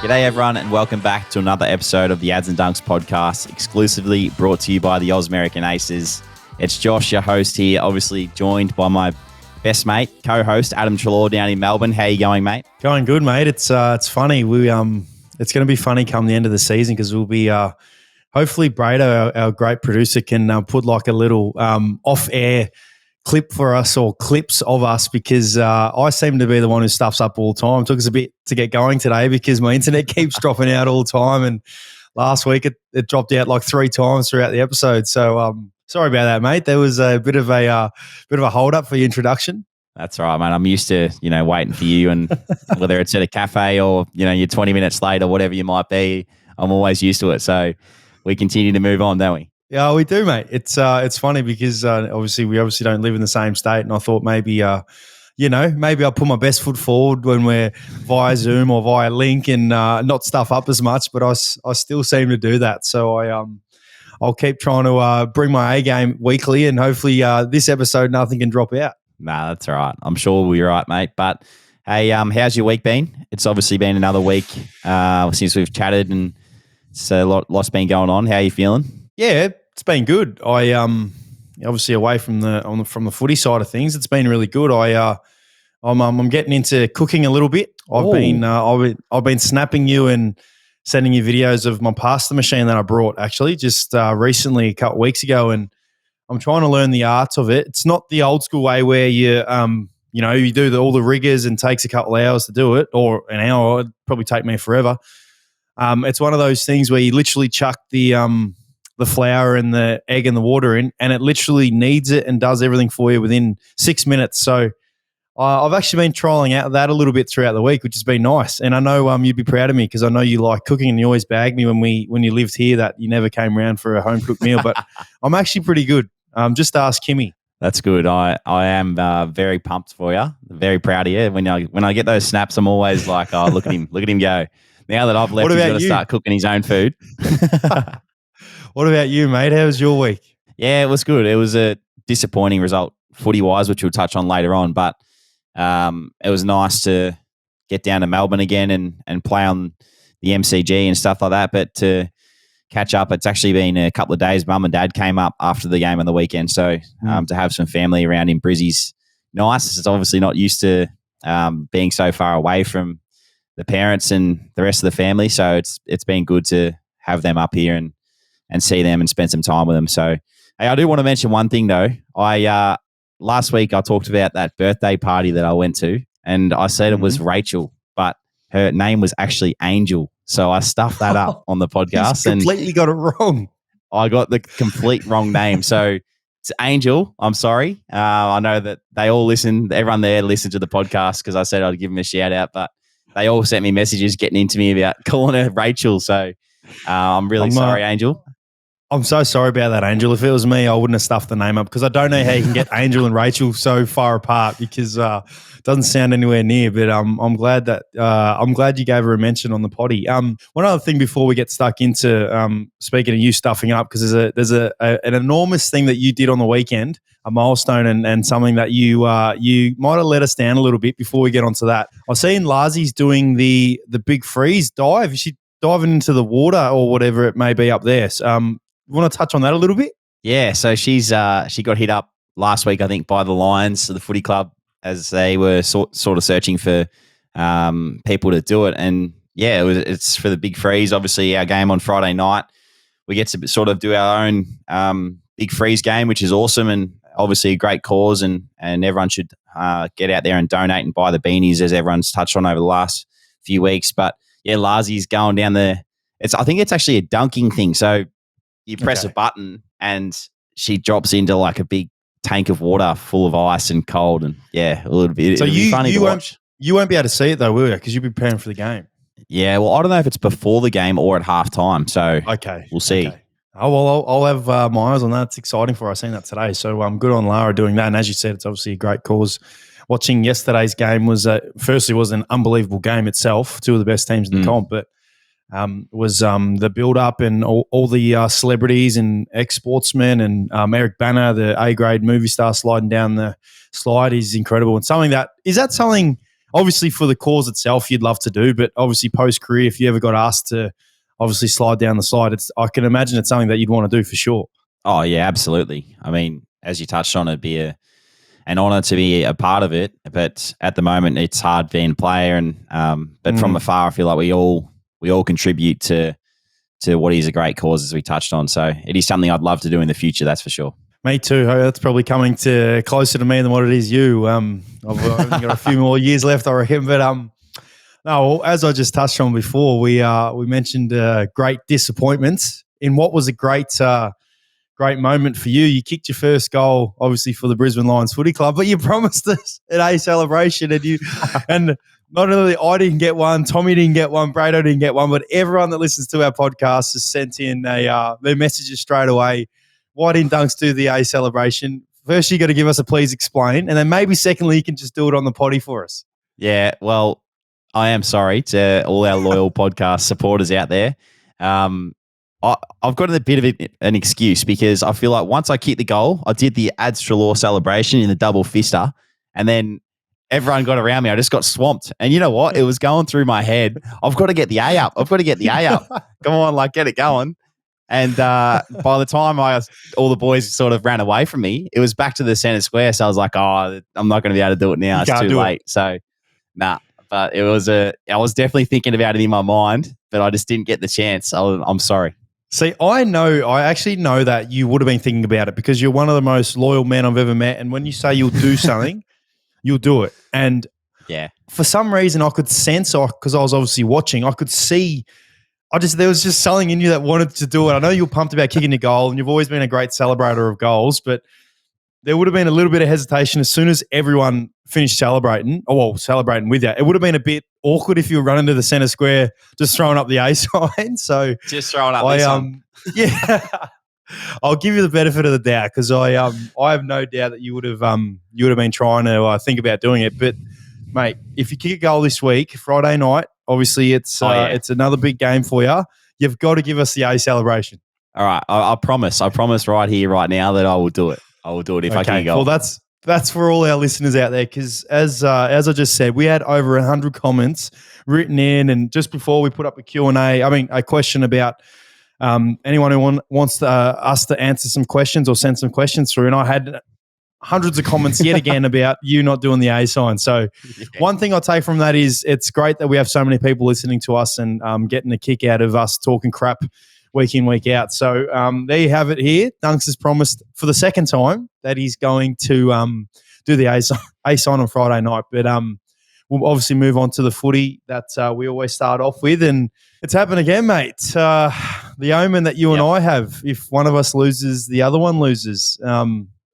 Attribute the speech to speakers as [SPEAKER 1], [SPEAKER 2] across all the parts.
[SPEAKER 1] G'day everyone and welcome back to another episode of the Ads and Dunks podcast, exclusively brought to you by the Ausmerican Aces. It's Josh, your host here, obviously joined by my best mate, co-host Adam Treloar down in Melbourne. How you going, mate?
[SPEAKER 2] Going good, mate. It's funny. It's going to be funny come the end of the season because we'll be hopefully Righto, our great producer, can put like a little off-air clip for us or clips of us because I seem to be the one who stuffs up all the time. It took us a bit to get going today because my internet keeps dropping out all the time, and last week it dropped out like 3 times throughout the episode. So sorry about that, mate. There was a bit of a hold up for your introduction.
[SPEAKER 1] That's all right, mate. I'm used to, waiting for you, and whether it's at a cafe or, you're 20 minutes late or whatever you might be, I'm always used to it. So we continue to move on, don't we?
[SPEAKER 2] Yeah, we do, mate. It's funny because obviously we don't live in the same state, and I thought maybe maybe I'll put my best foot forward when we're via Zoom or via link and not stuff up as much, but I still seem to do that. So I'll keep trying to bring my A game weekly, and hopefully this episode nothing can drop out.
[SPEAKER 1] Nah, that's all right. I'm sure we'll be right, mate. But hey, how's your week been? It's obviously been another week since we've chatted, and so lots been going on. How are you feeling?
[SPEAKER 2] Yeah, it's been good. I obviously away from the footy side of things, it's been really good. I'm getting into cooking a little bit. I've been snapping you and sending you videos of my pasta machine that I brought actually just recently a couple of weeks ago, and I'm trying to learn the art of it. It's not the old school way where you do all the riggers and takes a couple of hours to do it, or an hour. It'd probably take me forever. It's one of those things where you literally chuck the flour and the egg and the water in, and it literally kneads it and does everything for you within 6 minutes. So I've actually been trialing out that a little bit throughout the week, which has been nice. And I know you'd be proud of me because I know you like cooking, and you always bagged me when you lived here that you never came around for a home cooked meal. But I'm actually pretty good. Just ask Kimmy.
[SPEAKER 1] That's good. I am very pumped for you. Very proud of you. When I get those snaps, I'm always like, oh, look at him go. Now that I've left, he's got to start cooking his own food.
[SPEAKER 2] What about you, mate? How was your week?
[SPEAKER 1] Yeah, it was good. It was a disappointing result footy-wise, which we'll touch on later on. But it was nice to get down to Melbourne again and play on the MCG and stuff like that. But to catch up, it's actually been a couple of days. Mum and Dad came up after the game on the weekend. So to have some family around in Brizzy's nice. It's obviously not used to being so far away from the parents and the rest of the family. So it's been good to have them up here and see them and spend some time with them. So, hey, I do want to mention one thing though. Last week I talked about that birthday party that I went to, and I said it was Rachel, but her name was actually Angel. So I stuffed that up on the podcast.
[SPEAKER 2] Completely got it wrong.
[SPEAKER 1] I got the complete wrong name. So it's Angel. I'm sorry. I know that they all listen. Everyone there listened to the podcast because I said I'd give them a shout out, but they all sent me messages getting into me about calling her Rachel. So I'm really sorry, Angel.
[SPEAKER 2] I'm so sorry about that, Angel. If it was me, I wouldn't have stuffed the name up because I don't know how you can get Angel and Rachel so far apart because it doesn't sound anywhere near. But I'm glad you gave her a mention on the potty. One other thing before we get stuck into speaking of you stuffing up, because there's an enormous thing that you did on the weekend, a milestone and something that you might have let us down a little bit. Before we get onto that, I've seen Lazi's doing the big freeze dive. Is she diving into the water or whatever it may be up there? You want to touch on that a little bit?
[SPEAKER 1] Yeah, so she got hit up last week, I think, by the Lions, the footy club, as they were sort of searching for people to do it. And yeah, it's for the big freeze. Obviously, our game on Friday night, we get to sort of do our own big freeze game, which is awesome, and obviously a great cause. And everyone should get out there and donate and buy the beanies, as everyone's touched on over the last few weeks. But yeah, Lazi's going down there. I think it's actually a dunking thing. So you press a button and she drops into like a big tank of water full of ice and cold, and yeah, a little bit. So you funny to watch.
[SPEAKER 2] You won't be able to see it though, will you? Because you'll be preparing for the game.
[SPEAKER 1] Yeah, well, I don't know if it's before the game or at halftime. So we'll see.
[SPEAKER 2] Okay. Oh well, I'll have my eyes on that. It's exciting for us. I've seen that today. So good on Lara doing that. And as you said, it's obviously a great cause. Watching yesterday's game was firstly was an unbelievable game itself. Two of the best teams in the comp, but was the build-up and all the celebrities and ex-sportsmen and Eric Banner, the A-grade movie star sliding down the slide is incredible. And something obviously for the cause itself, you'd love to do, but obviously post-career, if you ever got asked to obviously slide down the slide, I can imagine it's something that you'd want to do for sure.
[SPEAKER 1] Oh, yeah, absolutely. I mean, as you touched on, it'd be an honour to be a part of it, but at the moment it's hard being a player, and but from afar, I feel like we all contribute to what is a great cause, as we touched on. So it is something I'd love to do in the future, that's for sure.
[SPEAKER 2] Me too. That's probably coming to closer to me than what it is you. I've only got a few more years left, I reckon. But no, as I just touched on before, we mentioned great disappointments in what was a great moment for you. You kicked your first goal, obviously, for the Brisbane Lions Footy Club, but you promised us an A celebration, and not only I didn't get one, Tommy didn't get one, Righto didn't get one, but everyone that listens to our podcast has sent in their messages straight away. Why didn't Dunks do the A celebration? First, you got to give us a please explain, and then maybe secondly, you can just do it on the potty for us.
[SPEAKER 1] Yeah, well, I am sorry to all our loyal podcast supporters out there. I've got a bit of an excuse, because I feel like once I kicked the goal, I did the AEST Treloar celebration in the double fister, and then everyone got around me. I just got swamped. And you know what? It was going through my head. I've got to get the A up. Come on, get it going. And by the time all the boys sort of ran away from me, it was back to the centre square. So I was like, oh, I'm not going to be able to do it now. It's too late. So, nah. But I was definitely thinking about it in my mind, but I just didn't get the chance. I'm sorry.
[SPEAKER 2] See, I actually know that you would have been thinking about it, because you're one of the most loyal men I've ever met. And when you say you'll do something, you'll do it. And
[SPEAKER 1] yeah,
[SPEAKER 2] for some reason I could sense, because I was obviously watching, I could see, there was just something in you that wanted to do it. I know you were pumped about kicking a goal, and you've always been a great celebrator of goals, but there would have been a little bit of hesitation as soon as everyone finished celebrating with you. It would have been a bit awkward if you were running to the centre square just throwing up the A sign. So
[SPEAKER 1] just throwing up this one.
[SPEAKER 2] Yeah. I'll give you the benefit of the doubt, because I have no doubt that you would have been trying to think about doing it. But mate, if you kick a goal this week, Friday night, obviously it's another big game for you. You've got to give us the A celebration.
[SPEAKER 1] All right, I promise. I promise right here, right now, that I will do it. I will do it if I can go.
[SPEAKER 2] Well, that's for all our listeners out there, because as I just said, we had over 100 comments written in, and just before we put up a Q&A, a question about anyone who wants us to answer some questions or send some questions through, and I had hundreds of comments yet again about you not doing the A sign. So one thing I'll take from that is it's great that we have so many people listening to us and getting a kick out of us talking crap week in, week out. So there you have it here. Dunks has promised for the second time that he's going to do the A sign on Friday night. But we'll obviously move on to the footy that we always start off with. And it's happened again, mate. The omen that you and I have, if one of us loses, the other one loses.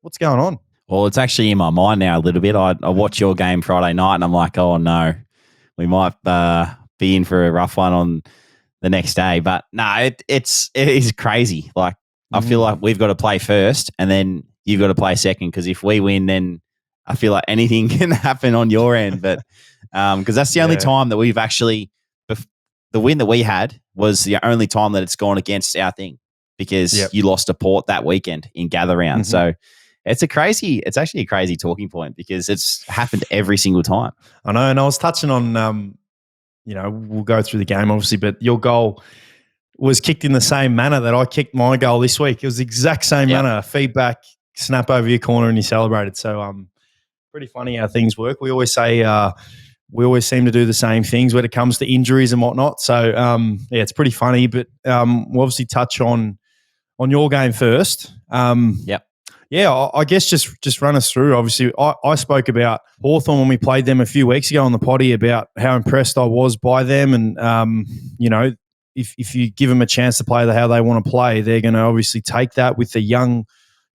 [SPEAKER 2] What's going on?
[SPEAKER 1] Well, it's actually in my mind now a little bit. I watch your game Friday night, and I'm like, oh, no, we might be in for a rough one on the next day. But no, it is crazy. I feel like we've got to play first, and then you've got to play second, because if we win, then I feel like anything can happen on your end. But because that's the only time that we've actually the win that we had was the only time that it's gone against our thing, because you lost to Port that weekend in gather round. So it's actually a crazy talking point, because it's happened every single time.
[SPEAKER 2] I know, and I was touching on we'll go through the game obviously, but your goal was kicked in the same manner that I kicked my goal this week. It was the exact same manner, feedback, snap over your corner, and you celebrated. So pretty funny how things work. We always say we always seem to do the same things when it comes to injuries and whatnot. So it's pretty funny. But we'll obviously touch on your game first. Yeah, I guess just run us through. Obviously, I spoke about Hawthorn when we played them a few weeks ago on the potty about how impressed I was by them, and if you give them a chance to play how they want to play, they're going to obviously take that with the young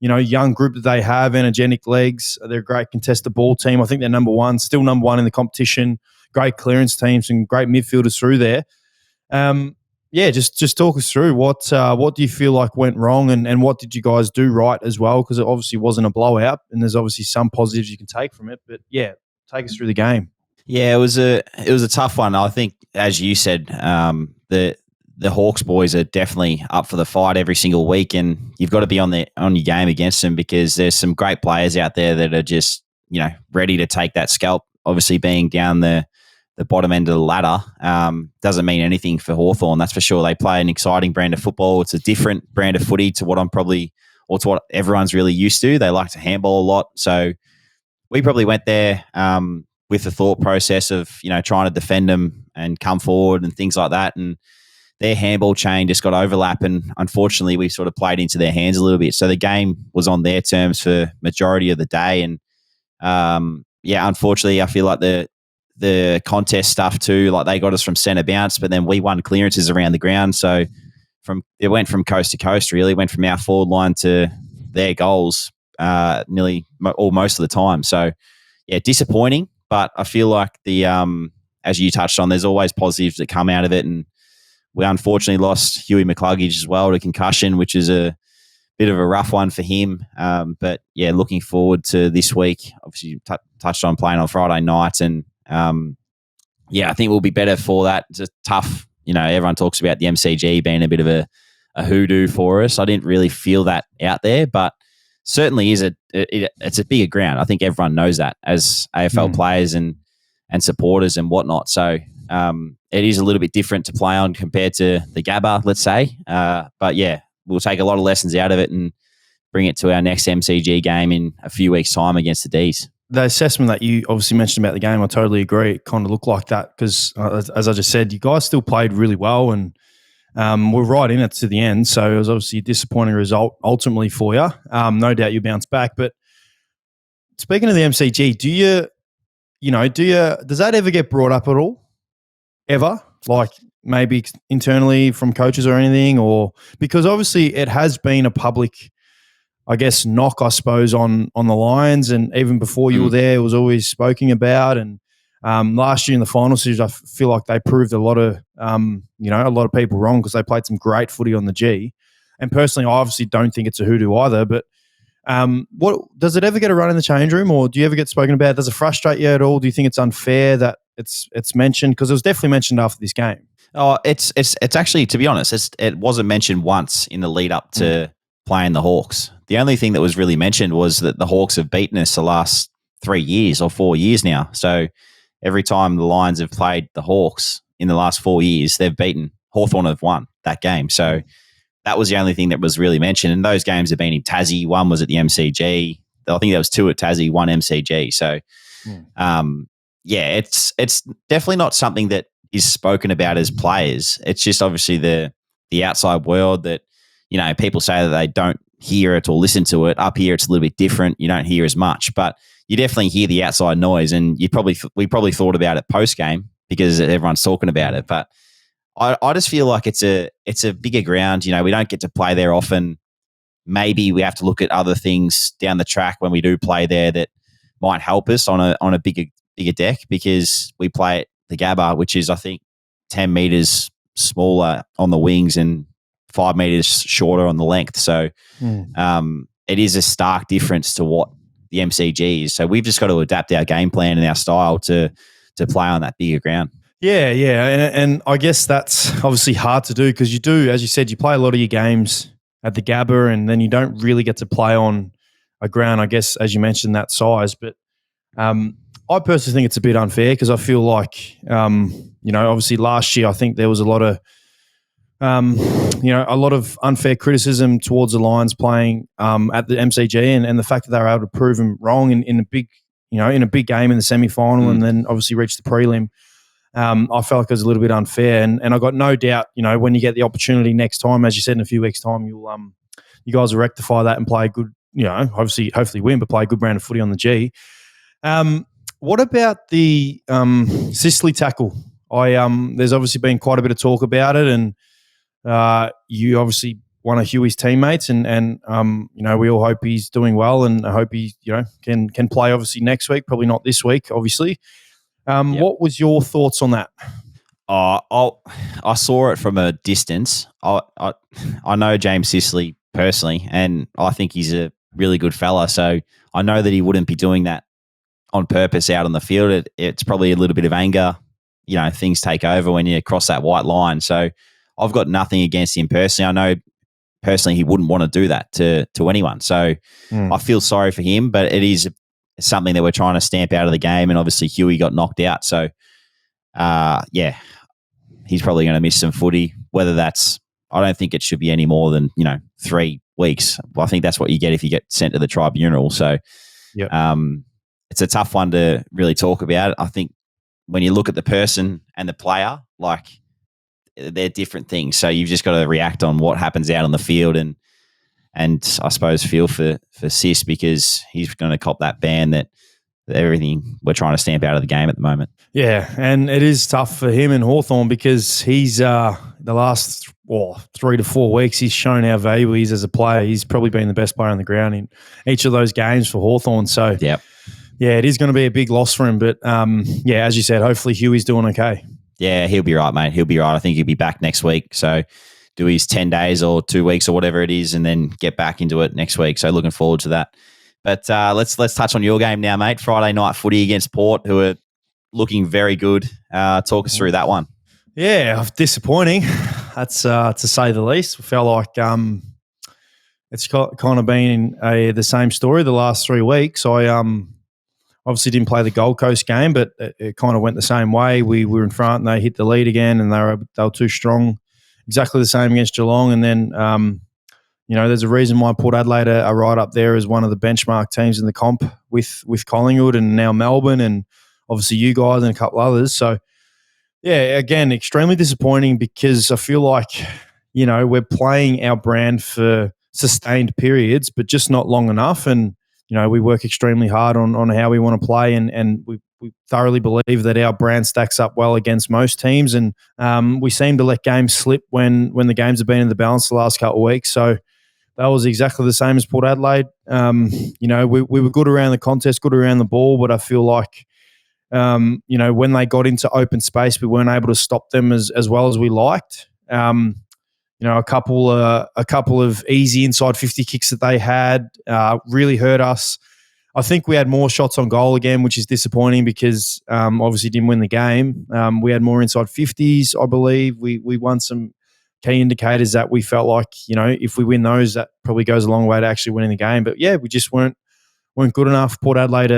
[SPEAKER 2] group that they have, energetic legs. They're a great contested ball team. I think they're still number one in the competition. Great clearance teams and great midfielders through there. Just talk us through what do you feel like went wrong, and what did you guys do right as well? Because it obviously wasn't a blowout, and there's obviously some positives you can take from it. But take us through the game.
[SPEAKER 1] Yeah, it was a tough one. I think, as you said, the Hawks boys are definitely up for the fight every single week, and you've got to be on your game against them, because there's some great players out there that are just ready to take that scalp obviously being down the bottom end of the ladder doesn't mean anything for Hawthorn. That's for sure. They play an exciting brand of football. It's a different brand of footy to what to what everyone's really used to. They like to handball a lot. So we probably went there with the thought process of, trying to defend them and come forward and things like that. And their handball chain just got overlap, and unfortunately we sort of played into their hands a little bit. So the game was on their terms for majority of the day. And unfortunately I feel like the contest stuff too, like they got us from centre bounce, but then we won clearances around the ground. So it went from coast to coast, really. It went from our forward line to their goals nearly most of the time. So yeah, disappointing, but I feel like as you touched on, there's always positives that come out of it. And we unfortunately lost Huey McCluggage as well to concussion, which is a bit of a rough one for him. But yeah, looking forward to this week. Obviously, you touched on playing on Friday night, and I think we'll be better for that. It's just tough. Everyone talks about the MCG being a bit of a hoodoo for us. I didn't really feel that out there, but certainly it's a bigger ground. I think everyone knows that as AFL players and supporters and whatnot. So it is a little bit different to play on compared to the Gabba, let's say. But yeah, we'll take a lot of lessons out of it and bring it to our next MCG game in a few weeks' time against the D's.
[SPEAKER 2] The assessment that you obviously mentioned about the game, I totally agree. It kind of looked like that because, as I just said, you guys still played really well and we're right in it to the end. So it was obviously a disappointing result ultimately for you. No doubt you bounce back. But speaking of the MCG, does that ever get brought up at all? Ever? Like maybe internally from coaches or anything? Or because obviously it has been a public, I guess, knock, I suppose, on the Lions, and even before you were there, it was always spoken about. And last year in the final series, I feel like they proved a lot of people wrong because they played some great footy on the G. And personally, I obviously don't think it's a hoodoo either. But what does it ever get a run in the change room, or do you ever get spoken about? Does it frustrate you at all? Do you think it's unfair that it's mentioned? Because it was definitely mentioned after this game.
[SPEAKER 1] Oh, it's actually, to be honest, it wasn't mentioned once in the lead up to playing the Hawks. The only thing that was really mentioned was that the Hawks have beaten us the last 3 years or 4 years now. So every time the Lions have played the Hawks in the last 4 years, they've beaten. Hawthorn have won that game. So that was the only thing that was really mentioned. And those games have been in Tassie. One was at the MCG. I think there was 2 at Tassie, 1 MCG. So, it's definitely not something that is spoken about as players. It's just obviously the outside world that, people say that they don't hear it or listen to it. Up here, it's a little bit different. You don't hear as much, but you definitely hear the outside noise. And we probably thought about it post game because everyone's talking about it. But I just feel like it's a bigger ground. We don't get to play there often. Maybe we have to look at other things down the track when we do play there that might help us on a bigger deck, because we play at the Gabba, which is, I think, 10 meters smaller on the wings and 5 meters shorter on the length. So it is a stark difference to what the MCG is. So we've just got to adapt our game plan and our style to play on that bigger ground.
[SPEAKER 2] Yeah. And I guess that's obviously hard to do because you do, as you said, you play a lot of your games at the Gabba and then you don't really get to play on a ground, I guess, as you mentioned, that size. But I personally think it's a bit unfair because I feel like, obviously last year I think there was a lot of unfair criticism towards the Lions playing at the MCG and the fact that they were able to prove them wrong in a big game in the semi-final and then obviously reach the prelim. I felt like it was a little bit unfair, and I got no doubt, when you get the opportunity next time, as you said, in a few weeks' time, you guys will rectify that and play a good, hopefully win, but play a good brand of footy on the G. What about the Sicily tackle? There's obviously been quite a bit of talk about it, and you obviously one of Huey's teammates, and we all hope he's doing well, and I hope he can play obviously next week, probably not this week, obviously. What was your thoughts on that?
[SPEAKER 1] I saw it from a distance. I know James Sicily personally, and I think he's a really good fella. So I know that he wouldn't be doing that on purpose out on the field. It's probably a little bit of anger. Things take over when you cross that white line. So I've got nothing against him personally. I know personally he wouldn't want to do that to anyone. So I feel sorry for him, but it is something that we're trying to stamp out of the game. And obviously Huey got knocked out. So, he's probably going to miss some footy, whether that's, I don't think it should be any more than, 3 weeks. Well, I think that's what you get if you get sent to the tribunal. So, it's a tough one to really talk about. I think when you look at the person and the player, like, they're different things. So you've just got to react on what happens out on the field and I suppose feel for Sis, because he's going to cop that ban that everything we're trying to stamp out of the game at the moment.
[SPEAKER 2] Yeah, and it is tough for him and Hawthorn because he's the last 3 to 4 weeks he's shown how valuable he is as a player. He's probably been the best player on the ground in each of those games for Hawthorn. So, yeah, it is going to be a big loss for him. But, as you said, hopefully Huey's doing okay.
[SPEAKER 1] Yeah, he'll be right, mate. He'll be right. I think he'll be back next week. So do his 10 days or 2 weeks or whatever it is and then get back into it next week. So looking forward to that. But let's touch on your game now, mate. Friday night footy against Port, who are looking very good. Talk us through that one.
[SPEAKER 2] Yeah, disappointing. That's to say the least. I felt like it's kind of been the same story the last 3 weeks. I obviously didn't play the Gold Coast game, but it kind of went the same way. We were in front and they hit the lead again, and they were too strong. Exactly the same against Geelong, and then there's a reason why Port Adelaide are right up there as one of the benchmark teams in the comp with Collingwood and now Melbourne, and obviously you guys and a couple others. So yeah, again, extremely disappointing because I feel like we're playing our brand for sustained periods, but just not long enough. And we work extremely hard on how we want to play, and we thoroughly believe that our brand stacks up well against most teams. And we seem to let games slip when the games have been in the balance the last couple of weeks. So that was exactly the same as Port Adelaide. We were good around the contest, good around the ball, but I feel like, when they got into open space, we weren't able to stop them as well as we liked. A couple of easy inside 50 kicks that they had really hurt us. I think we had more shots on goal again, which is disappointing because obviously didn't win the game. We had more inside 50s, I believe. We won some key indicators that we felt like, if we win those, that probably goes a long way to actually winning the game. But yeah, we just weren't good enough. Port Adelaide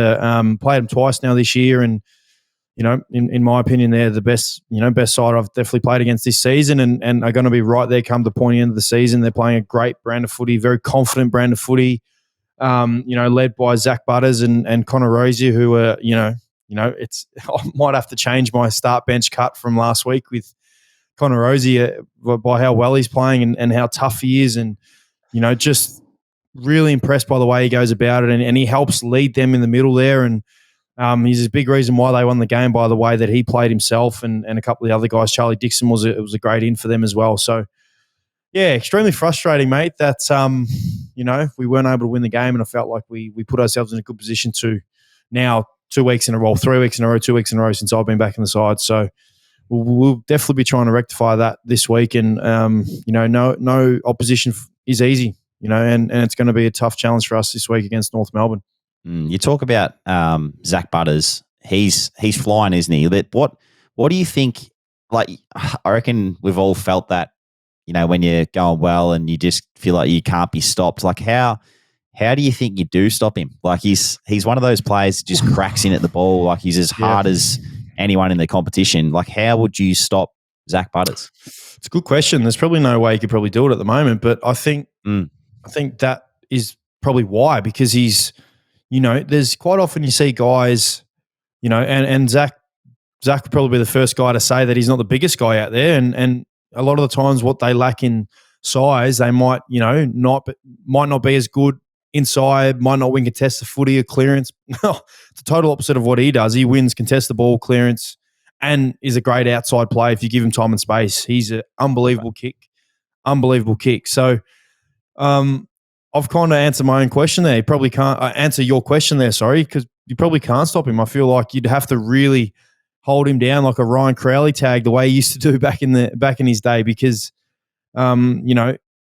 [SPEAKER 2] played them twice now this year, and in my opinion, they're the best side I've definitely played against this season, and are going to be right there come the pointy end of the season. They're playing a great brand of footy, very confident brand of footy, led by Zach Butters and Connor Rozier, who are, it's I might have to change my start bench cut from last week with Connor Rozier by how well he's playing and how tough he is, and just really impressed by the way he goes about it, and he helps lead them in the middle there, and he's a big reason why they won the game by the way that he played himself, and a couple of the other guys. Charlie Dixon was a great in for them as well. So yeah, extremely frustrating, mate, that we weren't able to win the game, and I felt like we put ourselves in a good position to now 2 weeks in a row, 3 weeks in a row, 2 weeks in a row since I've been back in the side. So we'll definitely be trying to rectify that this week, and no opposition is easy, and it's going to be a tough challenge for us this week against North Melbourne.
[SPEAKER 1] You talk about Zach Butters. He's flying, isn't he? But what do you think? Like, I reckon we've all felt that, when you're going well and you just feel like you can't be stopped. Like, how do you think you do stop him? Like, he's one of those players that just cracks in at the ball. Like, he's as hard as anyone in the competition. Like, how would you stop Zach Butters?
[SPEAKER 2] It's a good question. There's probably no way you could probably do it at the moment, but I think that is probably why, because he's, there's quite often you see guys, and Zach would probably be the first guy to say that he's not the biggest guy out there, and a lot of the times what they lack in size, they might, not be as good inside, might not win contest the footy or clearance. It's the total opposite of what he does. He wins contest the ball, clearance, and is a great outside player if you give him time and space. He's an unbelievable kick. So I've kind of answered my own question there. You probably can't answer your question there, sorry, because you probably can't stop him. I feel like you'd have to really hold him down like a Ryan Crowley tag the way he used to do back in his day, because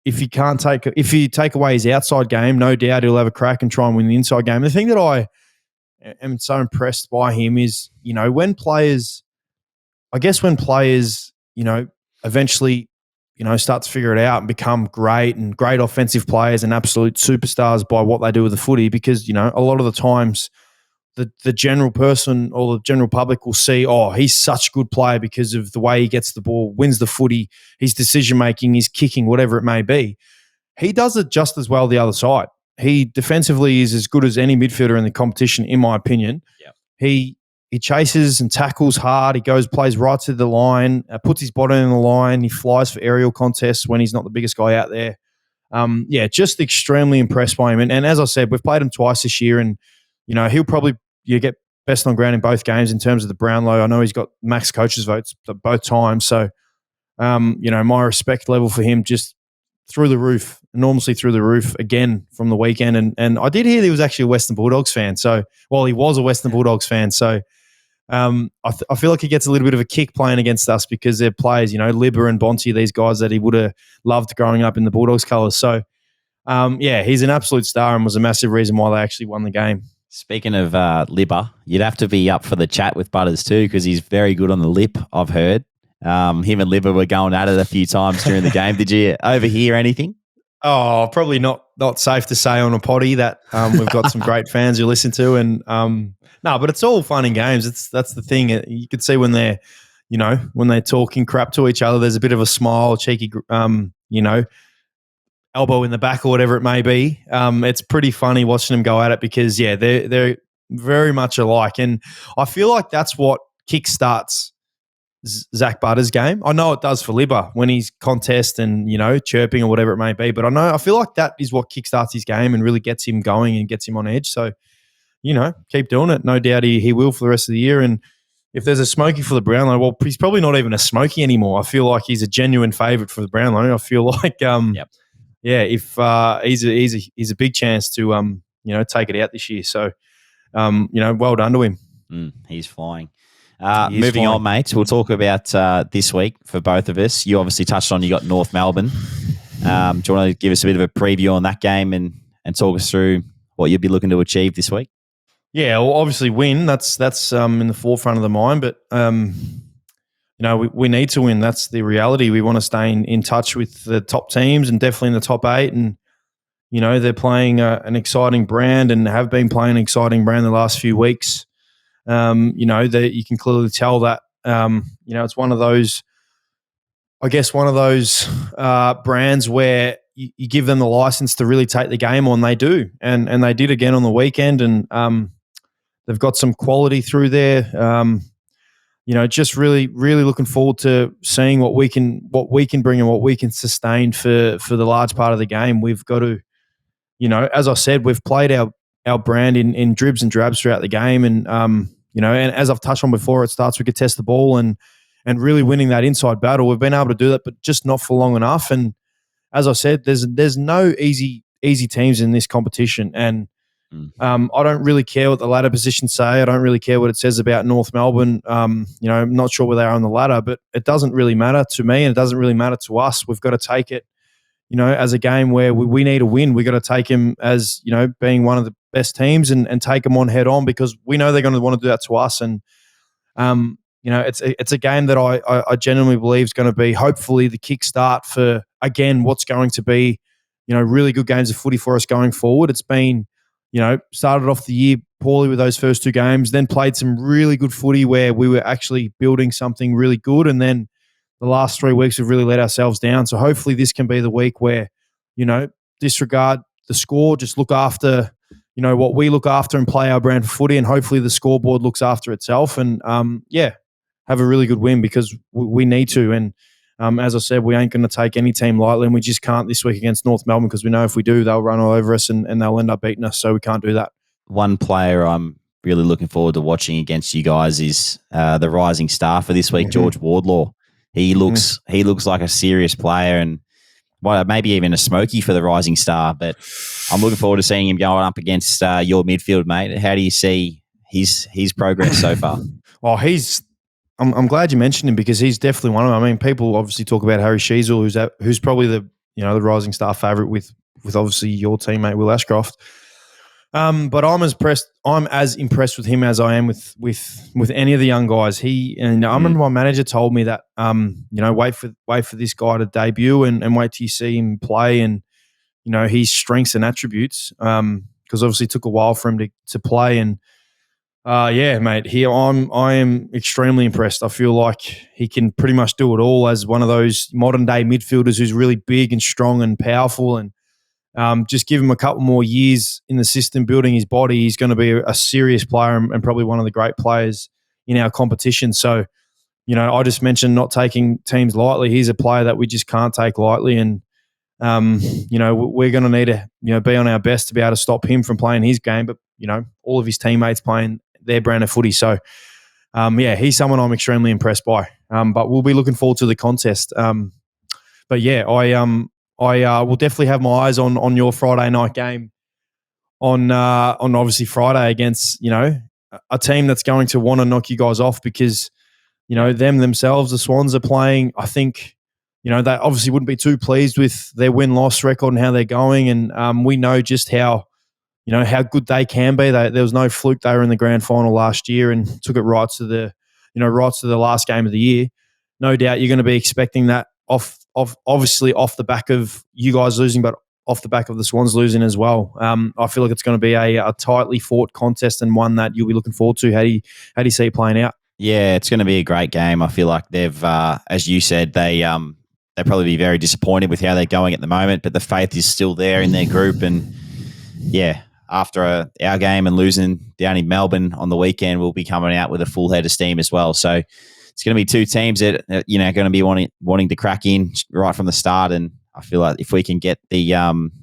[SPEAKER 2] if you take away his outside game, no doubt he'll have a crack and try and win the inside game. The thing that I am so impressed by him is, when players, eventually, start to figure it out and become great offensive players and absolute superstars by what they do with the footy, because, a lot of the times the general person or the general public will see, oh, he's such a good player because of the way he gets the ball, wins the footy, his decision making, his kicking, whatever it may be. He does it just as well the other side. He defensively is as good as any midfielder in the competition, in my opinion.
[SPEAKER 1] Yep.
[SPEAKER 2] He chases and tackles hard. He plays right to the line, puts his body in the line. He flies for aerial contests when he's not the biggest guy out there. Just extremely impressed by him. And as I said, we've played him twice this year, and he'll probably get best on ground in both games in terms of the Brownlow. I know he's got max coaches votes both times, so my respect level for him just through the roof, enormously through the roof again from the weekend. And I did hear he was actually a Western Bulldogs fan. So, he was a Western Bulldogs fan. So, I feel like he gets a little bit of a kick playing against us because they're players, Libba and Bonte, these guys that he would have loved growing up in the Bulldogs colours. So, he's an absolute star and was a massive reason why they actually won the game.
[SPEAKER 1] Speaking of Libba, you'd have to be up for the chat with Butters too because he's very good on the lip, I've heard. Him and Libba were going at it a few times during the game. Did you overhear anything?
[SPEAKER 2] Oh, probably not safe to say on a potty that we've got some great fans who listen to. And no, but it's all fun and games. That's the thing. You could see when they're, when they're talking crap to each other, there's a bit of a smile, cheeky, elbow in the back or whatever it may be. It's pretty funny watching them go at it because, they're very much alike. And I feel like that's what kickstarts Zach Butters' game. I know it does for Libba when he's contest and, chirping or whatever it may be. But I feel like that is what kickstarts his game and really gets him going and gets him on edge. So, keep doing it. No doubt he will for the rest of the year. And if there's a smoky for the Brownlow, well, he's probably not even a smoky anymore. I feel like he's a genuine favourite for the Brownlow. I feel like, if he's a big chance to, take it out this year. So, well done to him.
[SPEAKER 1] He's flying. Moving on, mate, we'll talk about this week for both of us. You obviously touched on you got North Melbourne. Do you want to give us a bit of a preview on that game and talk us through what you'd be looking to achieve this week?
[SPEAKER 2] Yeah, well, obviously win. That's in the forefront of the mind, but we need to win. That's the reality. We want to stay in touch with the top teams and definitely in the top 8. And they're playing an exciting brand and have been playing an exciting brand the last few weeks. That you can clearly tell that, it's one of those brands where you give them the license to really take the game on. They do. And they did again on the weekend. And they've got some quality through there. Just really, really looking forward to seeing what we can bring and what we can sustain for the large part of the game. We've got to, as I said, we've played our brand in dribs and drabs throughout the game. And, and as I've touched on before, it starts with contest the ball and really winning that inside battle. We've been able to do that, but just not for long enough. And as I said, there's no easy teams in this competition. And I don't really care what the ladder positions say. I don't really care what it says about North Melbourne. I'm not sure where they are on the ladder, but it doesn't really matter to me and it doesn't really matter to us. We've got to take it, as a game where we need a win. We've got to take him as, being one of the best teams and take them on head on because we know they're going to want to do that to us. And, it's a game that I genuinely believe is going to be hopefully the kickstart for, again, what's going to be, really good games of footy for us going forward. It's been, started off the year poorly with those first 2 games, then played some really good footy where we were actually building something really good. And then the last 3 weeks we've really let ourselves down. So hopefully this can be the week where, disregard the score, just look after, what we look after and play our brand for footy. And hopefully the scoreboard looks after itself and, have a really good win because we need to. And as I said, we ain't going to take any team lightly and we just can't this week against North Melbourne because we know if we do, they'll run all over us and they'll end up beating us. So we can't do that.
[SPEAKER 1] One player I'm really looking forward to watching against you guys is the rising star for this week, George Wardlaw. He looks like a serious player and maybe even a smoky for the rising star, but I'm looking forward to seeing him going up against your midfield, mate. How do you see his progress so far?
[SPEAKER 2] Well, I'm glad you mentioned him because he's definitely one of them. I mean, people obviously talk about Harry Sheasel, who's probably the rising star favourite with obviously your teammate Will Ashcroft. But I'm as impressed with him as I am with any of the young guys. I remember my manager told me that wait for this guy to debut and wait till you see him play and his strengths and attributes because obviously it took a while for him to play and Yeah, mate. I am extremely impressed. I feel like he can pretty much do it all as one of those modern day midfielders who's really big and strong and powerful. And just give him a couple more years in the system, building his body. He's going to be a serious player and probably one of the great players in our competition. So, I just mentioned not taking teams lightly. He's a player that we just can't take lightly, and we're going to need to be on our best to be able to stop him from playing his game. But all of his teammates playing their brand of footy. So, he's someone I'm extremely impressed by. But we'll be looking forward to the contest. But yeah, I will definitely have my eyes on your Friday night game on obviously Friday against a team that's going to want to knock you guys off because them themselves, the Swans, are playing. I think they obviously wouldn't be too pleased with their win-loss record and how they're going, and we know just how how good they can be. There was no fluke. They were in the grand final last year and took it right to the last game of the year. No doubt you're going to be expecting that obviously off the back of you guys losing, but off the back of the Swans losing as well. I feel like it's going to be a tightly fought contest and one that you'll be looking forward to. How do you see it playing out?
[SPEAKER 1] Yeah, it's going to be a great game. I feel like they've, as you said, they'll probably be very disappointed with how they're going at the moment, but the faith is still there in their group. And yeah, after our game and losing down in Melbourne on the weekend, we'll be coming out with a full head of steam as well. So it's going to be two teams that are going to be wanting to crack in right from the start. And I feel like if we can get the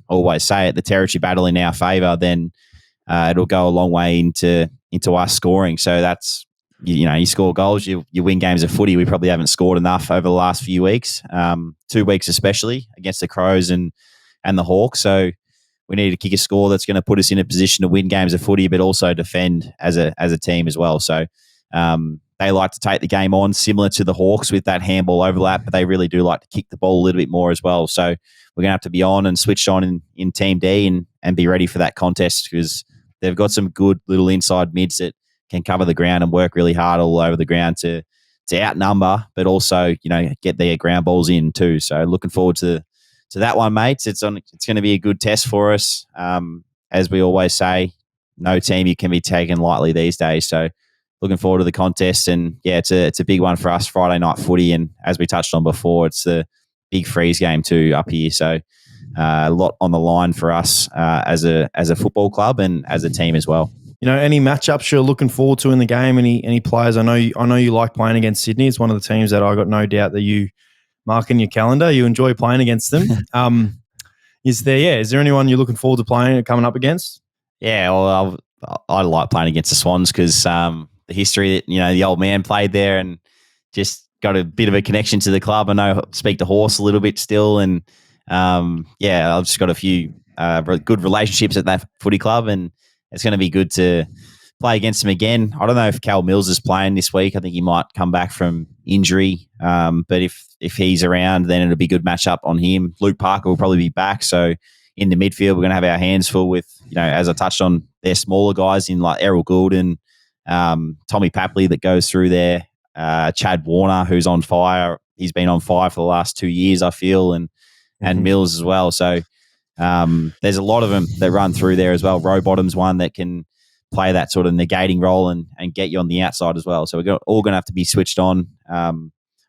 [SPEAKER 1] always say it, the territory battle in our favour, then it'll go a long way into us scoring. So that's you score goals, you win games of footy. We probably haven't scored enough over the last few weeks, 2 weeks especially against the Crows and the Hawks. So we need to kick a score that's going to put us in a position to win games of footy, but also defend as a team as well. So they like to take the game on, similar to the Hawks with that handball overlap, but they really do like to kick the ball a little bit more as well. So we're going to have to be on and switched on in Team D and be ready for that contest because they've got some good little inside mids that can cover the ground and work really hard all over the ground to outnumber, but also get their ground balls in too. So looking forward to that one, mates. It's going to be a good test for us. As we always say, no team you can be taken lightly these days. So looking forward to the contest, and yeah, it's a big one for us, Friday night footy, and as we touched on before, it's the big freeze game too up here. So a lot on the line for us as a football club and as a team as well.
[SPEAKER 2] Any matchups you're looking forward to in the game? Any players? I know you like playing against Sydney. It's one of the teams that I got no doubt that you mark in your calendar. You enjoy playing against them. Is there anyone you're looking forward to playing or coming up against?
[SPEAKER 1] Yeah, well, I like playing against the Swans because the history that the old man played there and just got a bit of a connection to the club. I speak to Horse a little bit still, and I've just got a few good relationships at that footy club, and it's going to be good to play against him again. I don't know if Cal Mills is playing this week. I think he might come back from injury. But if he's around, then it'll be a good matchup on him. Luke Parker will probably be back. So in the midfield, we're going to have our hands full with, as I touched on, their smaller guys in like Errol Goulden, Tommy Papley that goes through there, Chad Warner, who's on fire. He's been on fire for the last 2 years, I feel, and Mills as well. So there's a lot of them that run through there as well. Rowbottom's one that can play that sort of negating role and get you on the outside as well. So we're all going to have to be switched on.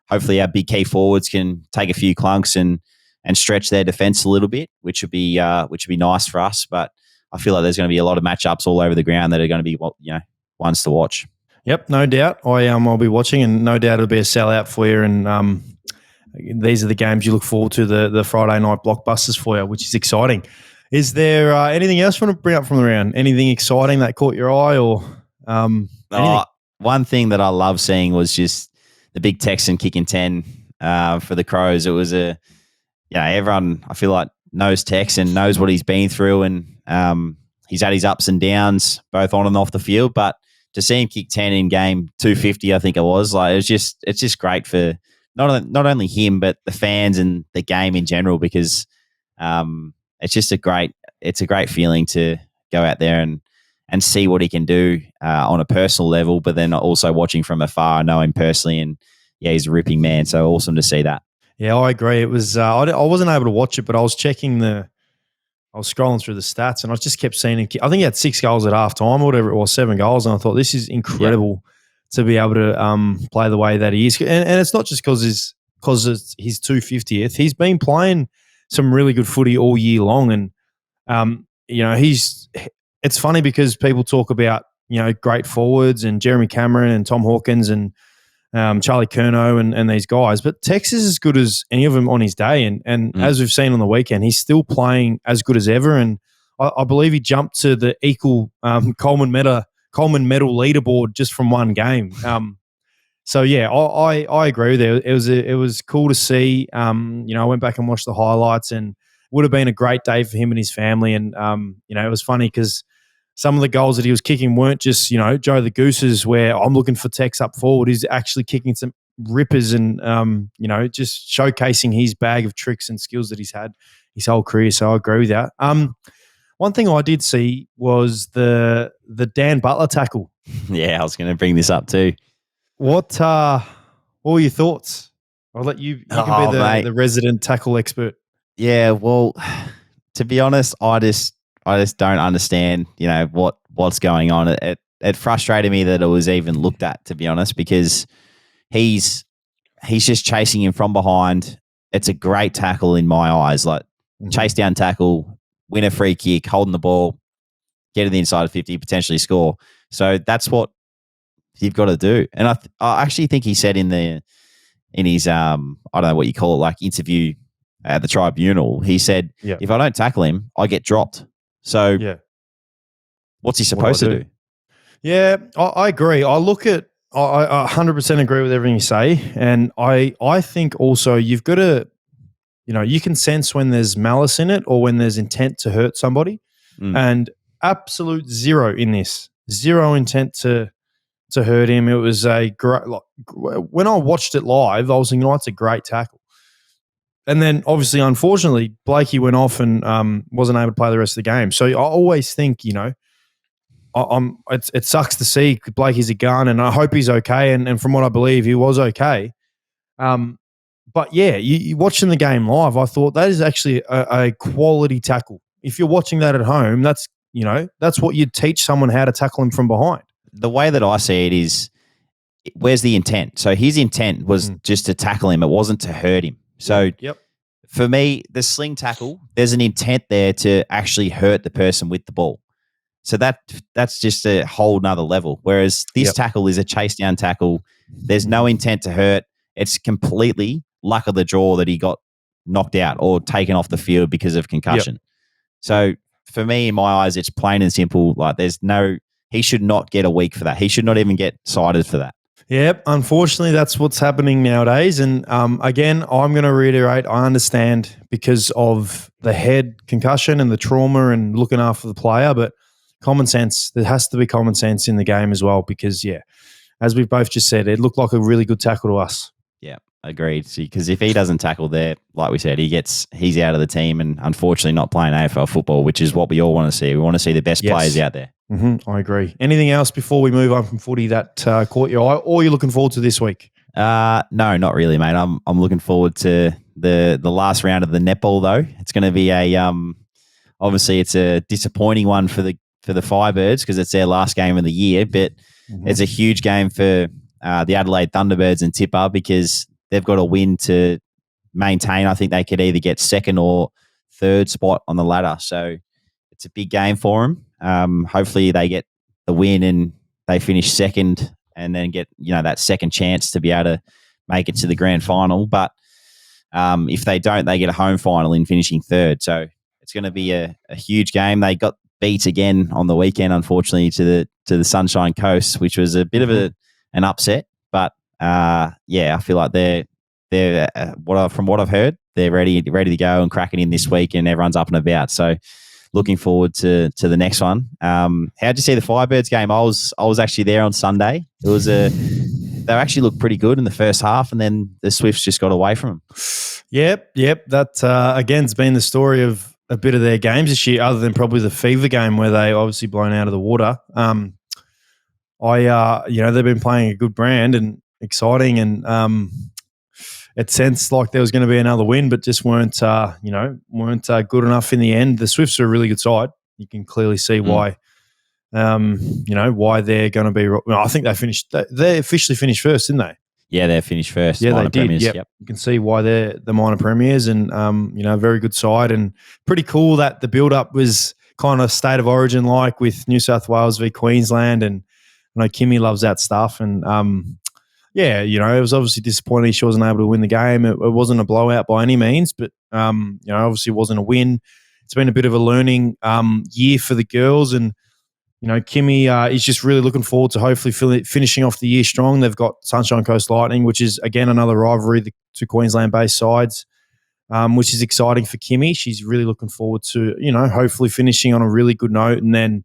[SPEAKER 1] Hopefully our big key forwards can take a few clunks and stretch their defence a little bit, which would be nice for us. But I feel like there's going to be a lot of matchups all over the ground that are going to be ones to watch.
[SPEAKER 2] Yep, no doubt. I'll be watching, and no doubt it'll be a sellout for you. And these are the games you look forward to, the Friday night blockbusters for you, which is exciting. Is there anything else you want to bring up from the round? Anything exciting that caught your eye, or
[SPEAKER 1] one thing that I love seeing was just the big Texan kicking 10 for the Crows. It was everyone I feel like knows Tex and knows what he's been through, and he's had his ups and downs both on and off the field. But to see him kick 10 in game 250, I think it was it's just great for not only him but the fans and the game in general, because it's just a great feeling to go out there and see what he can do on a personal level, but then also watching from afar, know him personally, and yeah, he's a ripping man. So awesome to see that.
[SPEAKER 2] Yeah, I agree. It was I wasn't able to watch it, but I was checking the I was scrolling through the stats and I just kept seeing him. I think he had 6 goals at halftime or whatever it was, 7 goals. And I thought, this is incredible to be able to play the way that he is. And it's not just because it's his 250th. He's been playing some really good footy all year long. And, it's funny because people talk about, great forwards and Jeremy Cameron and Tom Hawkins and Charlie Curnow and these guys. But Tex is as good as any of them on his day. And as we've seen on the weekend, he's still playing as good as ever. And I believe he jumped to the equal Coleman medal leaderboard just from one game. So yeah, I agree with you. It was cool to see. I went back and watched the highlights, and would have been a great day for him and his family. And it was funny because some of the goals that he was kicking weren't just Joe the Gooses, where I'm looking for Tex up forward. He's actually kicking some rippers and just showcasing his bag of tricks and skills that he's had his whole career. So I agree with that. One thing I did see was the Dan Butler tackle.
[SPEAKER 1] Yeah, I was going to bring this up too.
[SPEAKER 2] What were your thoughts? I'll let you can be the resident tackle expert.
[SPEAKER 1] Yeah, well, to be honest, I just don't understand, what's going on. It frustrated me that it was even looked at, to be honest, because he's just chasing him from behind. It's a great tackle in my eyes, like chase down tackle, win a free kick, holding the ball, get to the inside of 50, potentially score. So that's what you've got to do. And I actually think he said in his I don't know what you call it, like interview at the tribunal, he said, if I don't tackle him, I get dropped. So what's he supposed to do?
[SPEAKER 2] Yeah, I agree. I 100% agree with everything you say. And I think also you've got to, you can sense when there's malice in it or when there's intent to hurt somebody. And absolute zero in this. Zero intent to hurt him. It was a great, when I watched it live, I was thinking, it's a great tackle. And then obviously, unfortunately, Blakey went off and wasn't able to play the rest of the game. So I always think, it sucks to see Blakey's a gun, and I hope he's okay. And from what I believe, he was okay. But yeah, you watching the game live, I thought that is actually a quality tackle. If you're watching that at home, that's what you'd teach someone how to tackle him from behind.
[SPEAKER 1] The way that I see it is, where's the intent? So his intent was just to tackle him. It wasn't to hurt him. So for me, the sling tackle, there's an intent there to actually hurt the person with the ball. So that's just a whole nother level. Whereas this tackle is a chase down tackle. There's no intent to hurt. It's completely luck of the draw that he got knocked out or taken off the field because of concussion. So for me, in my eyes, it's plain and simple. Like he should not get a week for that. He should not even get cited for that.
[SPEAKER 2] Yep, unfortunately, that's what's happening nowadays. And again, I'm going to reiterate, I understand because of the head concussion and the trauma and looking after the player, but common sense, there has to be common sense in the game as well because, as we've both just said, it looked like a really good tackle to us.
[SPEAKER 1] Yeah, agreed. Because if he doesn't tackle there, like we said, he's out of the team and unfortunately not playing AFL football, which is what we all want to see. We want to see the best players out there.
[SPEAKER 2] I agree. Anything else before we move on from footy that caught your eye or you're looking forward to this week?
[SPEAKER 1] No, not really, mate. I'm looking forward to the last round of the netball though. It's going to be obviously it's a disappointing one for the Firebirds because it's their last game of the year, but it's a huge game for the Adelaide Thunderbirds and Tipper because they've got to win to maintain. I think they could either get second or third spot on the ladder. So it's a big game for them. Hopefully they get the win and they finish second and then get, that second chance to be able to make it to the grand final. But if they don't, they get a home final in finishing third. So it's going to be a huge game. They got beat again on the weekend, unfortunately, to the Sunshine Coast, which was a bit of an upset. But I feel like they're from what I've heard, they're ready to go and crack it in this week, and everyone's up and about. So looking forward to the next one. How'd you see the Firebirds game? I was actually there on Sunday. It was they actually looked pretty good in the first half, and then the Swifts just got away from them.
[SPEAKER 2] Yep. That again's been the story of a bit of their games this year, other than probably the Fever game where they obviously blown out of the water. They've been playing a good brand and exciting, and it sensed like there was going to be another win, but just weren't good enough in the end. The Swifts are a really good side. You can clearly see why. Why they're going to be. Well, I think they officially finished first, didn't they?
[SPEAKER 1] Yeah, they finished first.
[SPEAKER 2] Yeah,
[SPEAKER 1] minor
[SPEAKER 2] they did.
[SPEAKER 1] premiers.
[SPEAKER 2] Yep. You can see why they're the minor premiers, and very good side, and pretty cool that the build up was kind of state of origin like with New South Wales v Queensland, and I know Kimmy loves that stuff, and it was obviously disappointing she wasn't able to win the game. It wasn't a blowout by any means, but obviously it wasn't a win. It's been a bit of a learning year for the girls, and Kimmy is just really looking forward to hopefully finishing off the year strong. They've got Sunshine Coast Lightning, which is, again, another rivalry to Queensland-based sides, which is exciting for Kimmy. She's really looking forward to, hopefully finishing on a really good note and then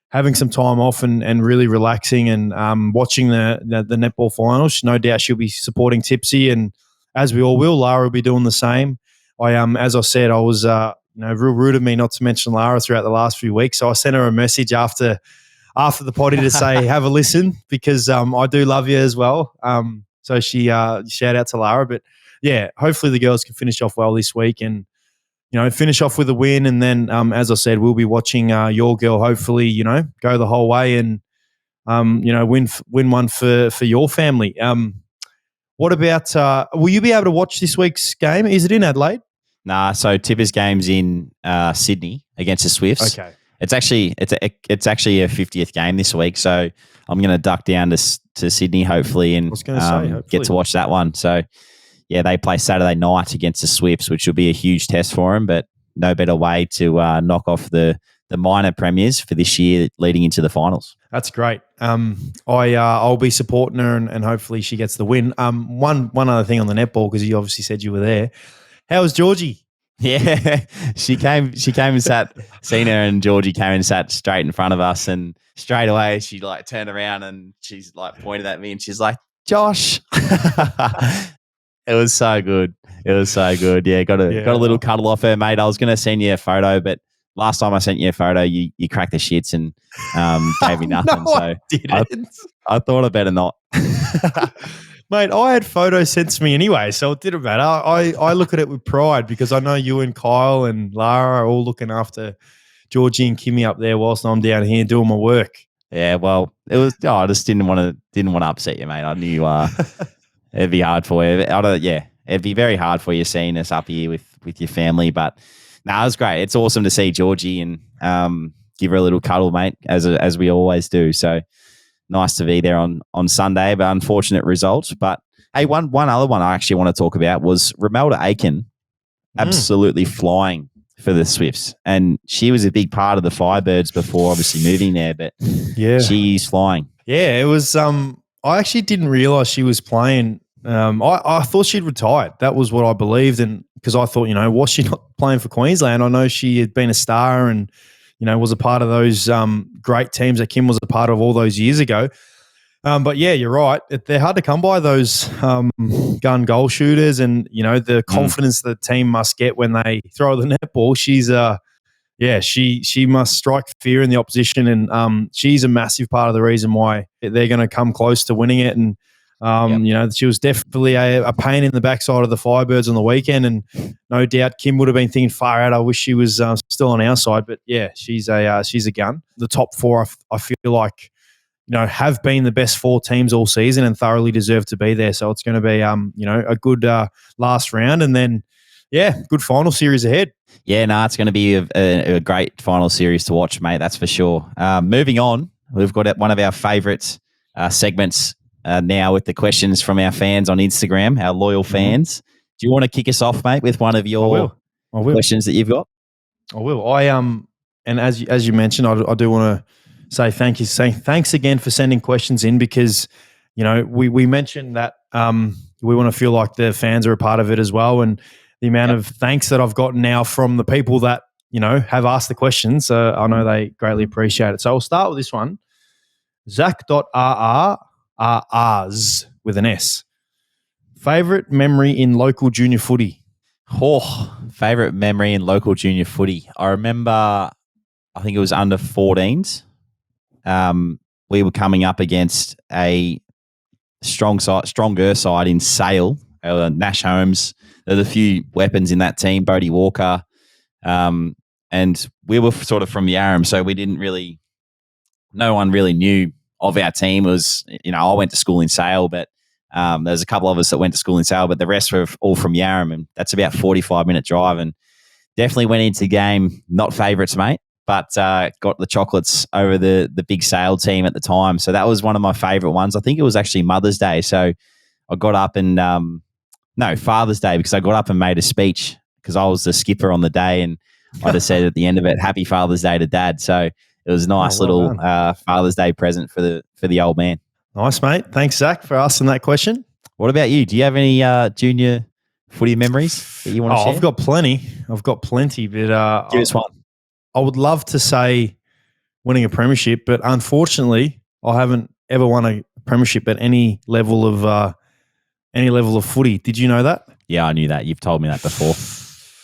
[SPEAKER 2] having some time off and really relaxing and watching the netball finals. No doubt she'll be supporting Tipsy, and as we all will, Lara will be doing the same. As I said, I was real rude of me not to mention Lara throughout the last few weeks. So I sent her a message after the potty to say, have a listen, because I do love you as well. So she shout out to Lara. But yeah, hopefully the girls can finish off well this week and, finish off with a win. And then, as I said, we'll be watching your girl hopefully, go the whole way and, win one for your family. What about, will you be able to watch this week's game? Is it in Adelaide?
[SPEAKER 1] Nah, so Tipper's game's in Sydney against the Swifts.
[SPEAKER 2] Okay.
[SPEAKER 1] It's actually a 50th game this week, so I'm going to duck down to Sydney hopefully and get to watch that one. So yeah, they play Saturday night against the Swifts, which will be a huge test for them. But no better way to knock off the minor premiers for this year, leading into the finals.
[SPEAKER 2] That's great. I'll be supporting her and hopefully she gets the win. One other thing on the netball, because you obviously said you were there. How was Georgie?
[SPEAKER 1] Yeah, she came and sat, seen her, and Georgie came and sat straight in front of us, and straight away she turned around and she's pointed at me and she's like, Josh. It was so good. Yeah, got a little cuddle off her, mate. I was going to send you a photo, but last time I sent you a photo, you cracked the shits and gave me nothing.
[SPEAKER 2] No,
[SPEAKER 1] so
[SPEAKER 2] I didn't.
[SPEAKER 1] I thought I better not.
[SPEAKER 2] Mate, I had photos sent to me anyway, so it didn't matter. I look at it with pride because I know you and Kyle and Lara are all looking after Georgie and Kimmy up there whilst I'm down here doing my work.
[SPEAKER 1] Yeah, well, it was. I just didn't want to upset you, mate. I knew it'd be hard for you. It'd be very hard for you seeing us up here with your family. But no, it was great. It's awesome to see Georgie and give her a little cuddle, mate, as we always do. So. Nice to be there on Sunday, but unfortunate results. But hey, one other one I actually want to talk about was Romelda Aiken absolutely flying for the Swifts. And she was a big part of the Firebirds before obviously moving there, but she's flying.
[SPEAKER 2] Yeah, it was I actually didn't realise she was playing. I thought she'd retired. That was what I believed, and because I thought, was she not playing for Queensland? I know she had been a star and was a part of those great teams that Kim was a part of all those years ago. But yeah, you're right. They're hard to come by, those gun goal shooters, and the confidence the team must get when they throw the netball. She's she must strike fear in the opposition, and she's a massive part of the reason why they're going to come close to winning it. And she was definitely a pain in the backside of the Firebirds on the weekend, and no doubt Kim would have been thinking, far out, I wish she was still on our side. But yeah, she's a gun. The top four, I feel like, have been the best four teams all season and thoroughly deserve to be there. So it's going to be, a good last round, and then good final series ahead. Yeah, no,
[SPEAKER 1] it's going to be a great final series to watch, mate. That's for sure. Moving on, we've got one of our favourite segments. Now with the questions from our fans on Instagram, our loyal fans. Do you want to kick us off, mate, with one of your questions that you've got?
[SPEAKER 2] I will. And as you mentioned, I do want to say thanks again for sending questions in, because we mentioned that we want to feel like the fans are a part of it as well, and the amount of thanks that I've gotten now from the people that have asked the questions, I know they greatly appreciate it. So I'll start with this one. Zach.rr with an S. Favorite memory in local junior footy?
[SPEAKER 1] Favorite memory in local junior footy. I remember, I think it was under 14s. We were coming up against a stronger side in Sale, Nash Holmes. There's a few weapons in that team. Bodie Walker, and we were sort of from Yarram, so we didn't really. No one really knew of our team. It was, I went to school in Sale, but there's a couple of us that went to school in Sale, but the rest were all from Yarram, and that's about 45-minute drive. And definitely went into the game not favourites, mate, but got the chocolates over the big Sale team at the time. So that was one of my favourite ones. I think it was actually Mother's Day. So I got up and Father's Day, because I got up and made a speech because I was the skipper on the day, and I just said at the end of it, "Happy Father's Day to Dad." So it was a nice little Father's Day present for the old man.
[SPEAKER 2] Nice, mate. Thanks, Zach, for asking that question.
[SPEAKER 1] What about you? Do you have any junior footy memories that you want to share?
[SPEAKER 2] I've got plenty, but
[SPEAKER 1] give us one.
[SPEAKER 2] I would love to say winning a premiership, but unfortunately, I haven't ever won a premiership at any level of footy. Did you know that?
[SPEAKER 1] Yeah, I knew that. You've told me that before.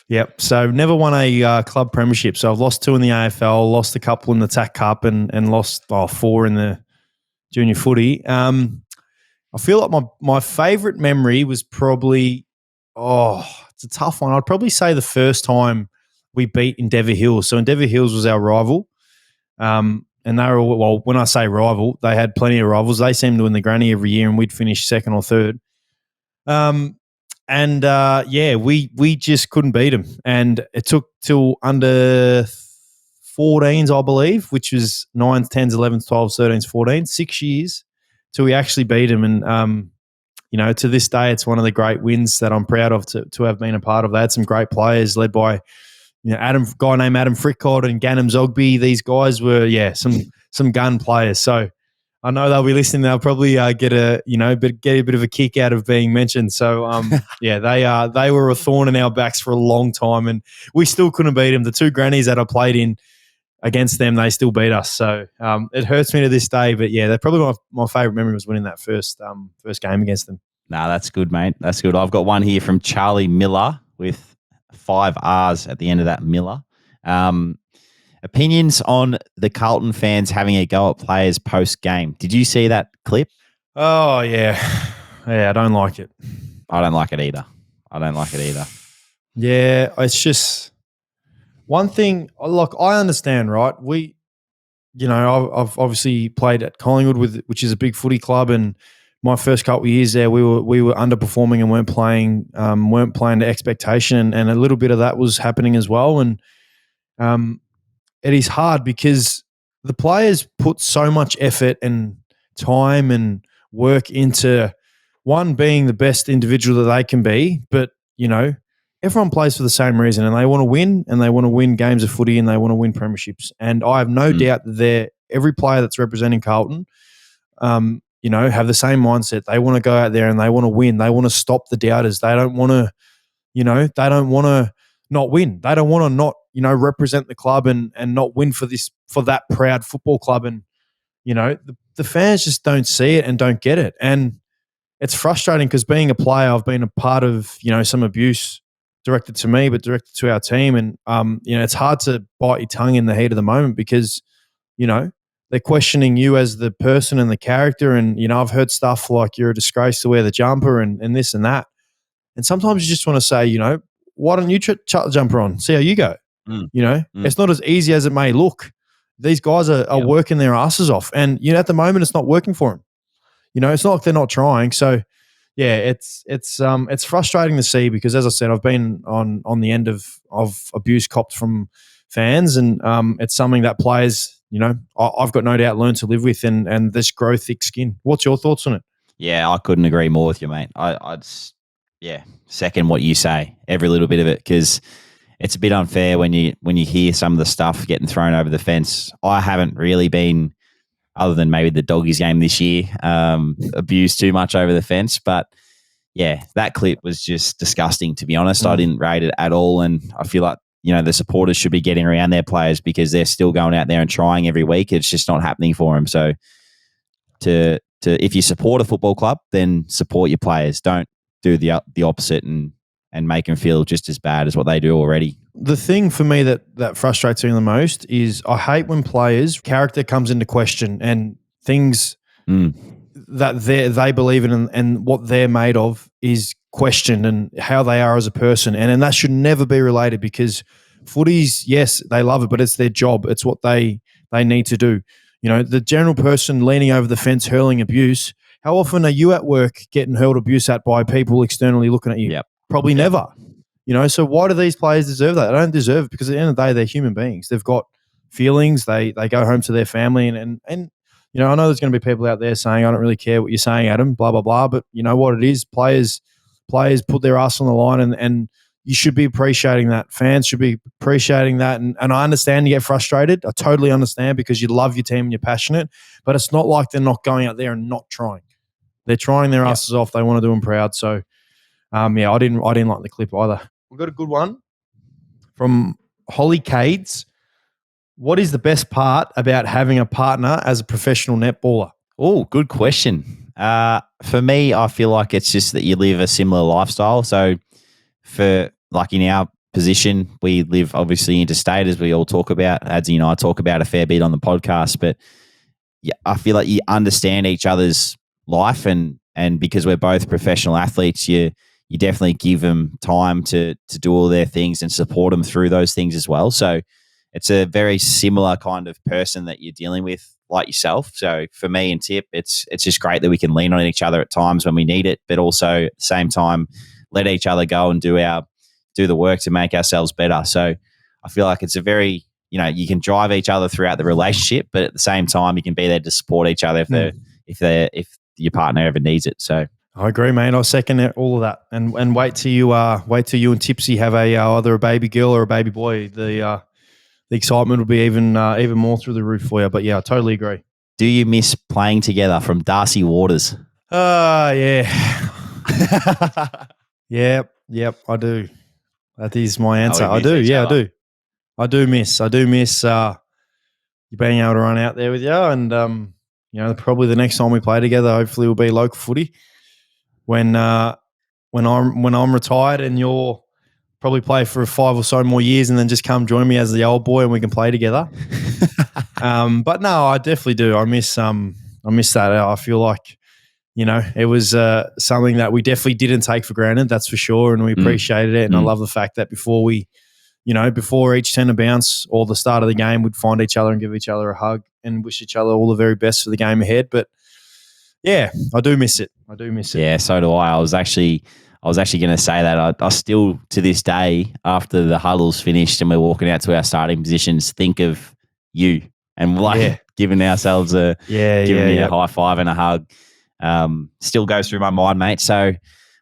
[SPEAKER 2] Yep. So never won a club premiership. So I've lost 2 in the AFL, lost a couple in the TAC Cup, and lost 4 in the junior footy. I feel like my favourite memory was probably, it's a tough one. I'd probably say the first time we beat Endeavour Hills. So Endeavour Hills was our rival. And they were, when I say rival, they had plenty of rivals. They seemed to win the granny every year, and we'd finish second or third. We just couldn't beat them. And it took till under 14s, I believe, which was 9s, 10s, 11s, 12s, 13s, 14s, 6 years till we actually beat them. And, to this day, it's one of the great wins that I'm proud of to have been a part of. They had some great players led by, guy named Adam Frickcott and Ganem Zogby. These guys were, some gun players. So I know they'll be listening. They'll probably get a bit of a kick out of being mentioned. So they were a thorn in our backs for a long time, and we still couldn't beat them. The 2 grannies that I played in against them, they still beat us. So it hurts me to this day. But yeah, they're probably my favourite memory was winning that first game against them.
[SPEAKER 1] Nah, that's good, mate. That's good. I've got one here from Charlie Miller with 5 R's at the end of that, Miller. Opinions on the Carlton fans having a go at players post-game. Did you see that clip?
[SPEAKER 2] Oh, yeah. Yeah, I don't like it.
[SPEAKER 1] I don't like it either.
[SPEAKER 2] Yeah, it's just one thing. Look, I understand, right? I've obviously played at Collingwood, which is a big footy club, and my first couple of years there, we were underperforming and weren't playing to expectation, and a little bit of that was happening as well. And it is hard because the players put so much effort and time and work into one being the best individual that they can be, but everyone plays for the same reason, and they want to win, and they want to win games of footy, and they want to win premierships. And I have no doubt that every player that's representing Carlton, have the same mindset. They want to go out there and they want to win. They want to stop the doubters. They don't want to, they don't want to not win. They don't want to not, represent the club and not win for that proud football club. And, the fans just don't see it and don't get it. And it's frustrating because being a player, I've been a part of, some abuse directed to me, but directed to our team. And, it's hard to bite your tongue in the heat of the moment because, they're questioning you as the person and the character. And, I've heard stuff like you're a disgrace to wear the jumper and this and that. And sometimes you just want to say, why don't you chuck the jumper on? See how you go. It's not as easy as it may look. These guys are working their asses off. And, at the moment, it's not working for them. It's not like they're not trying. So, yeah, it's frustrating to see because, as I said, I've been on the end of abuse copped from fans, and it's something that players, I've got no doubt learn to live with and this grow thick skin. What's your thoughts on it?
[SPEAKER 1] Yeah, I couldn't agree more with you, mate. I'd second what you say, every little bit of it, because it's a bit unfair when you hear some of the stuff getting thrown over the fence. I haven't really been, other than maybe the Doggies game this year, abused too much over the fence. But yeah, that clip was just disgusting, to be honest. I didn't rate it at all. And I feel like, the supporters should be getting around their players because they're still going out there and trying every week. It's just not happening for them. So if you support a football club, then support your players. Don't do the opposite and make them feel just as bad as what they do already.
[SPEAKER 2] The thing for me that frustrates me the most is I hate when players' character comes into question and things that they believe in and what they're made of is questioned and how they are as a person. And that should never be related, because footies, yes, they love it, but it's their job. It's what they need to do. You know, the general person leaning over the fence hurling abuse, how often are you at work getting hurled abuse at by people externally looking at you?
[SPEAKER 1] Yep.
[SPEAKER 2] Probably never. You know, so why do these players deserve that? They don't deserve it, because at the end of the day, they're human beings. They've got feelings. They go home to their family. And you know, I know there's going to be people out there saying, I don't really care what you're saying, Adam, blah, blah, blah. But you know what it is? Players put their ass on the line, and you should be appreciating that. Fans should be appreciating that. And I understand you get frustrated. I totally understand, because you love your team and you're passionate. But it's not like they're not going out there and not trying. They're trying their asses off. They want to do them proud. So, I didn't like the clip either. We've got a good one from Holly Cades. What is the best part about having a partner as a professional netballer?
[SPEAKER 1] Oh, good question. For me, I feel like it's just that you live a similar lifestyle. So for like in our position, we live obviously interstate, as we all talk about. Adsy and I talk about a fair bit on the podcast, but yeah, I feel like you understand each other's life, and because we're both professional athletes, you definitely give them time to do all their things and support them through those things as well. So it's a very similar kind of person that you're dealing with, like yourself. So for me and Tip, it's just great that we can lean on each other at times when we need it, but also at the same time let each other go and do the work to make ourselves better. So I feel like it's a very, you know, you can drive each other throughout the relationship, but at the same time you can be there to support each other if your partner ever needs it. So
[SPEAKER 2] I agree, mate. I second all of that. And wait till you and Tipsy have either a baby girl or a baby boy. The excitement will be even more through the roof for you. But yeah, I totally agree.
[SPEAKER 1] Do you miss playing together? From Darcy Waters.
[SPEAKER 2] Yeah. Yep, I do. That is my answer. I do. Yeah, I do. I do miss you being able to run out there with you. And, you know, probably the next time we play together, hopefully will be local footy. When I'm retired, and you'll probably play for 5 or so more years, and then just come join me as the old boy and we can play together. But no, I definitely do. I miss that. I feel like, you know, it was something that we definitely didn't take for granted, that's for sure, and we appreciated it. And I love the fact that before each 10 bounce or the start of the game, we'd find each other and give each other a hug and wish each other all the very best for the game ahead. But yeah, I do miss it.
[SPEAKER 1] Yeah, so do I. I was actually going to say that. I still, to this day, after the huddle's finished and we're walking out to our starting positions, think of you and giving ourselves a high five and a hug. Still goes through my mind, mate. So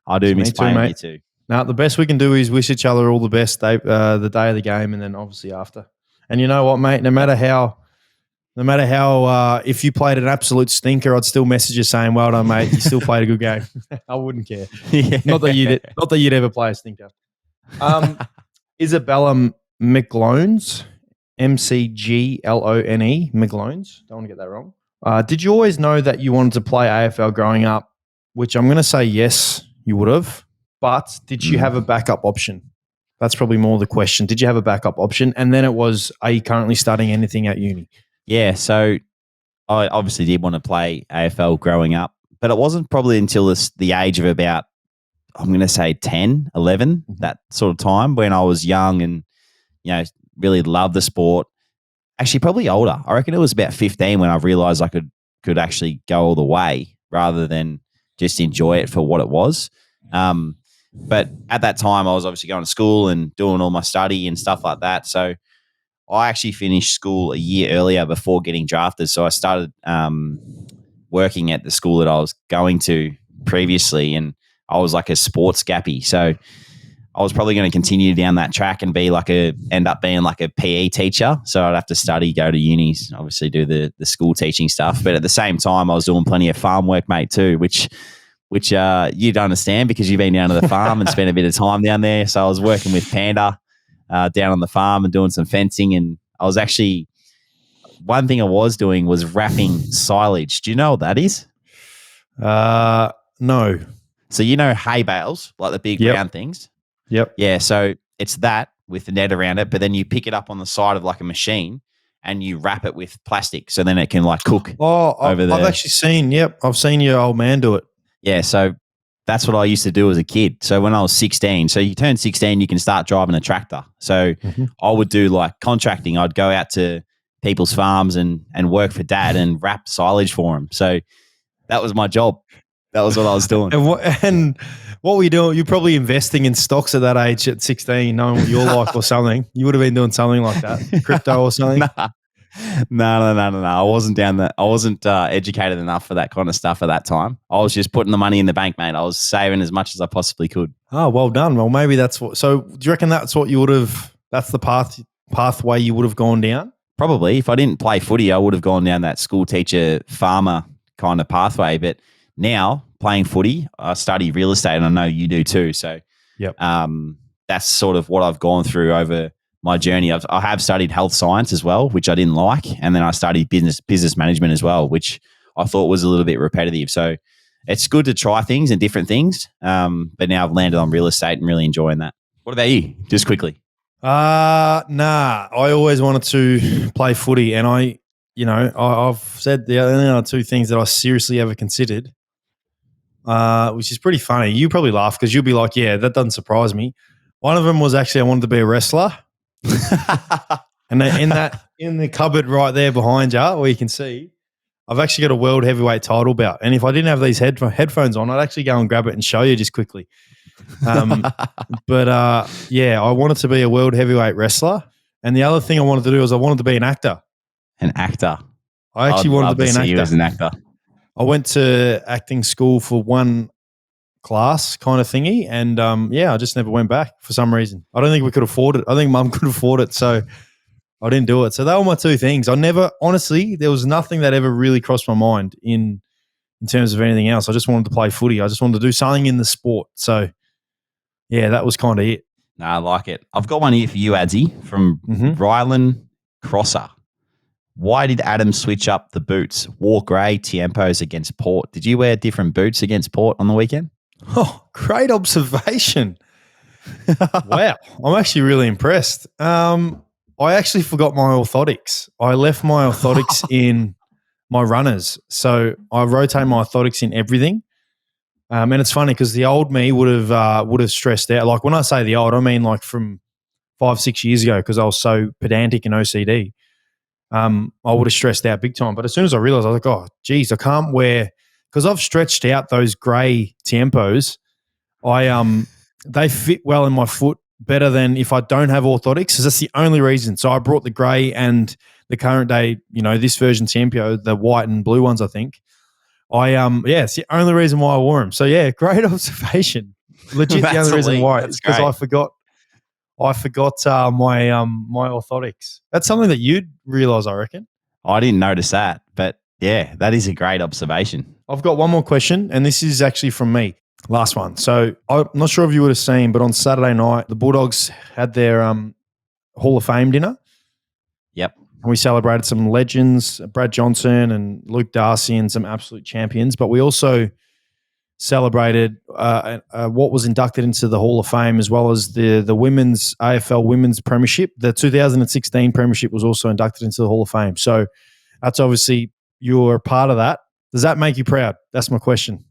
[SPEAKER 1] I do miss playing with you too.
[SPEAKER 2] Now, the best we can do is wish each other all the best the day of the game, and then obviously after. And you know what, mate? No matter how, if you played an absolute stinker, I'd still message you saying, "Well done, mate. You still played a good game." I wouldn't care. Yeah. Not that you'd ever play a stinker. Isabella McGlones, McGlone, McGlones. Don't want to get that wrong. Did you always know that you wanted to play AFL growing up? Which I'm going to say yes, you would have. But did you have a backup option? That's probably more the question. Did you have a backup option? And then it was, are you currently studying anything at uni?
[SPEAKER 1] Yeah, so I obviously did want to play AFL growing up, but it wasn't probably until the age of about, I'm going to say 10, 11, that sort of time, when I was young and, you know, really loved the sport. Actually, probably older. I reckon it was about 15 when I realised I could actually go all the way rather than just enjoy it for what it was. But at that time, I was obviously going to school and doing all my study and stuff like that. So I actually finished school a year earlier before getting drafted. So I started working at the school that I was going to previously, and I was like a sports gappy. So I was probably going to continue down that track and end up being like a PE teacher. So I'd have to study, go to unis, obviously do the school teaching stuff. But at the same time, I was doing plenty of farm work, mate, too, which you'd understand because you've been down to the farm and spent a bit of time down there. So I was working with Panda down on the farm and doing some fencing. And I was actually, one thing I was doing was wrapping silage. Do you know what that is?
[SPEAKER 2] No.
[SPEAKER 1] So you know hay bales, like the big round things?
[SPEAKER 2] Yep.
[SPEAKER 1] Yeah, so it's that with the net around it, but then you pick it up on the side of like a machine and you wrap it with plastic so then it can like cook.
[SPEAKER 2] I've actually seen, I've seen your old man do it.
[SPEAKER 1] Yeah, so that's what I used to do as a kid. So when I was 16, so you turn 16, you can start driving a tractor. So I would do like contracting. I'd go out to people's farms and work for dad and wrap silage for him. So that was my job. That was what I was doing.
[SPEAKER 2] And what were you doing? You're probably investing in stocks at that age at 16, knowing what you're like or something. You would have been doing something like that, crypto or something.
[SPEAKER 1] No. I wasn't I wasn't educated enough for that kind of stuff at that time. I was just putting the money in the bank, mate. I was saving as much as I possibly could.
[SPEAKER 2] Oh, well done. Well, maybe that's what. So, do you reckon that's what you would have? That's the pathway you would have gone down?
[SPEAKER 1] Probably. If I didn't play footy, I would have gone down that school teacher, farmer kind of pathway. But now playing footy, I study real estate, and I know you do too. So, that's sort of what I've gone through over my journey. I have studied health science as well, which I didn't like, and then I studied business management as well, which I thought was a little bit repetitive. So it's good to try things and different things. But now I've landed on real estate and really enjoying that. What about you? Just quickly.
[SPEAKER 2] Nah. I always wanted to play footy, and I've said the only two things that I seriously ever considered, which is pretty funny. You probably laugh because you'll be like, "Yeah, that doesn't surprise me." One of them was actually I wanted to be a wrestler. And in the cupboard right there behind you, where you can see, I've actually got a world heavyweight title belt. And if I didn't have these headphones on, I'd actually go and grab it and show you just quickly. But I wanted to be a world heavyweight wrestler. And the other thing I wanted to do was I wanted to be an actor.
[SPEAKER 1] An actor.
[SPEAKER 2] I actually wanted to be an actor.
[SPEAKER 1] You as an actor.
[SPEAKER 2] I went to acting school for one class kind of thingy, and I just never went back for some reason. I don't think we could afford it. I think Mum could afford it, so I didn't do it. So they were my two things. Honestly, there was nothing that ever really crossed my mind in terms of anything else. I just wanted to play footy. I just wanted to do something in the sport. So yeah, that was kind of it.
[SPEAKER 1] No, I like it. I've got one here for you, Adzi, from Rylan Crosser. Why did Adam switch up the boots? Wore grey Tiempos against Port. Did you wear different boots against Port on the weekend?
[SPEAKER 2] Oh, great observation. Wow. I'm actually really impressed. I actually forgot my orthotics. I left my orthotics in my runners. So I rotate my orthotics in everything. And it's funny because the old me would have stressed out. Like when I say the old, I mean like from 5-6 years ago because I was so pedantic and OCD. I would have stressed out big time. But as soon as I realized, I was like, oh, geez, I can't wear – because I've stretched out those grey Tiempos, they fit well in my foot better than if I don't have orthotics. So that's the only reason. So I brought the grey and the current day, this version Tiempo, the white and blue ones, I think. It's the only reason why I wore them. So yeah, great observation. Legit, the only reason why is because I forgot my orthotics. That's something that you'd realise, I reckon.
[SPEAKER 1] I didn't notice that, but yeah, that is a great observation.
[SPEAKER 2] I've got one more question, and this is actually from me. Last one. So I'm not sure if you would have seen, but on Saturday night, the Bulldogs had their Hall of Fame dinner.
[SPEAKER 1] Yep.
[SPEAKER 2] And we celebrated some legends, Brad Johnson and Luke Darcy, and some absolute champions. But we also celebrated what was inducted into the Hall of Fame, as well as the women's AFL Women's Premiership. The 2016 Premiership was also inducted into the Hall of Fame. So that's obviously you're a part of that. Does that make you proud? That's my question.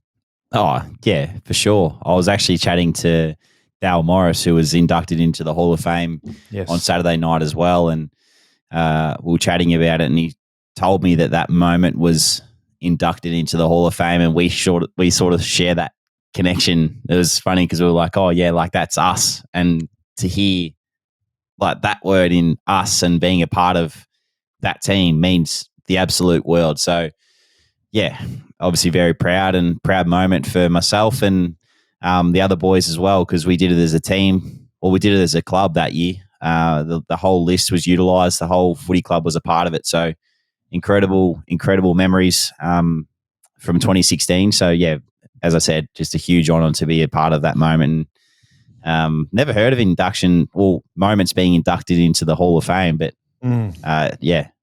[SPEAKER 1] Oh, yeah, for sure. I was actually chatting to Dale Morris, who was inducted into the Hall of Fame on Saturday night as well. And we were chatting about it, and he told me that moment was inducted into the Hall of Fame, and we sort of share that connection. It was funny because we were like, oh, yeah, like that's us. And to hear like that word in us and being a part of that team means the absolute world. So, yeah, obviously very proud moment for myself and the other boys as well, because we did it as a team, or we did it as a club that year. The whole list was utilised. The whole footy club was a part of it. So incredible memories from 2016. So, yeah, as I said, just a huge honour to be a part of that moment. Never heard of moments being inducted into the Hall of Fame, but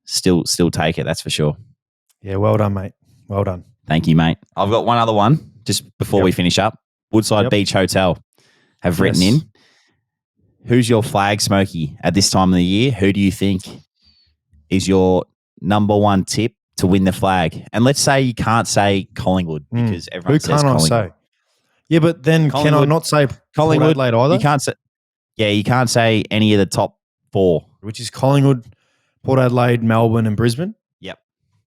[SPEAKER 1] still take it, that's for sure.
[SPEAKER 2] Yeah, well done, mate. Well done.
[SPEAKER 1] Thank you, mate. I've got one other one just before we finish up. Woodside Beach Hotel have written in, who's your flag smoky at this time of the year? Who do you think is your number one tip to win the flag? And let's say you can't say Collingwood because everyone says Collingwood.
[SPEAKER 2] Who can't I say? Yeah, but then can I not say Port Adelaide either?
[SPEAKER 1] You can't say. Yeah, you can't say any of the top 4,
[SPEAKER 2] which is Collingwood, Port Adelaide, Melbourne, and Brisbane.
[SPEAKER 1] Yep.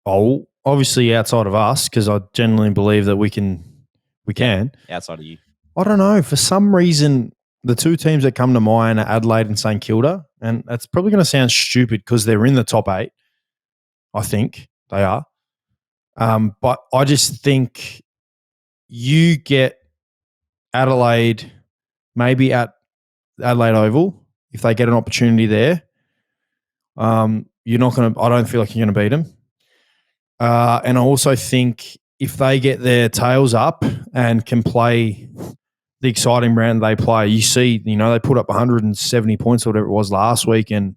[SPEAKER 2] Oh, obviously outside of us, because I genuinely believe that we can.
[SPEAKER 1] Outside of you.
[SPEAKER 2] I don't know. For some reason, the 2 teams that come to mind are Adelaide and St Kilda, and that's probably going to sound stupid because they're in the top 8. I think they are. But I just think you get Adelaide, maybe at Adelaide Oval, if they get an opportunity there. You're not going to. I don't feel like you're going to beat them. And I also think if they get their tails up and can play the exciting brand they play, you see, they put up 170 points or whatever it was last week, and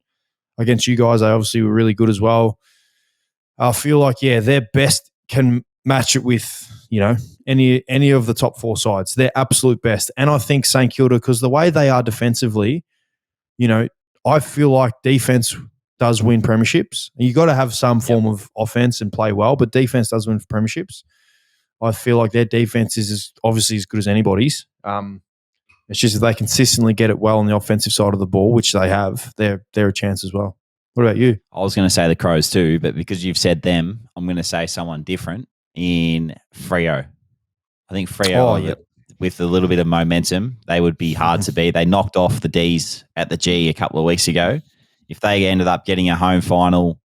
[SPEAKER 2] against you guys, they obviously were really good as well. I feel like, their best can match it with, any of the top 4 sides. Their absolute best. And I think St Kilda, because the way they are defensively, I feel like defense does win premierships. You got to have some form of offense and play well, but defense does win premierships. I feel like their defense is obviously as good as anybody's. It's just if they consistently get it well on the offensive side of the ball, which they have, they're a chance as well. What about you?
[SPEAKER 1] I was going to say the Crows too, but because you've said them, I'm going to say someone different in Freo. I think Freo, with a little bit of momentum, they would be hard to beat. They knocked off the D's at the G a couple of weeks ago. If they ended up getting a home final,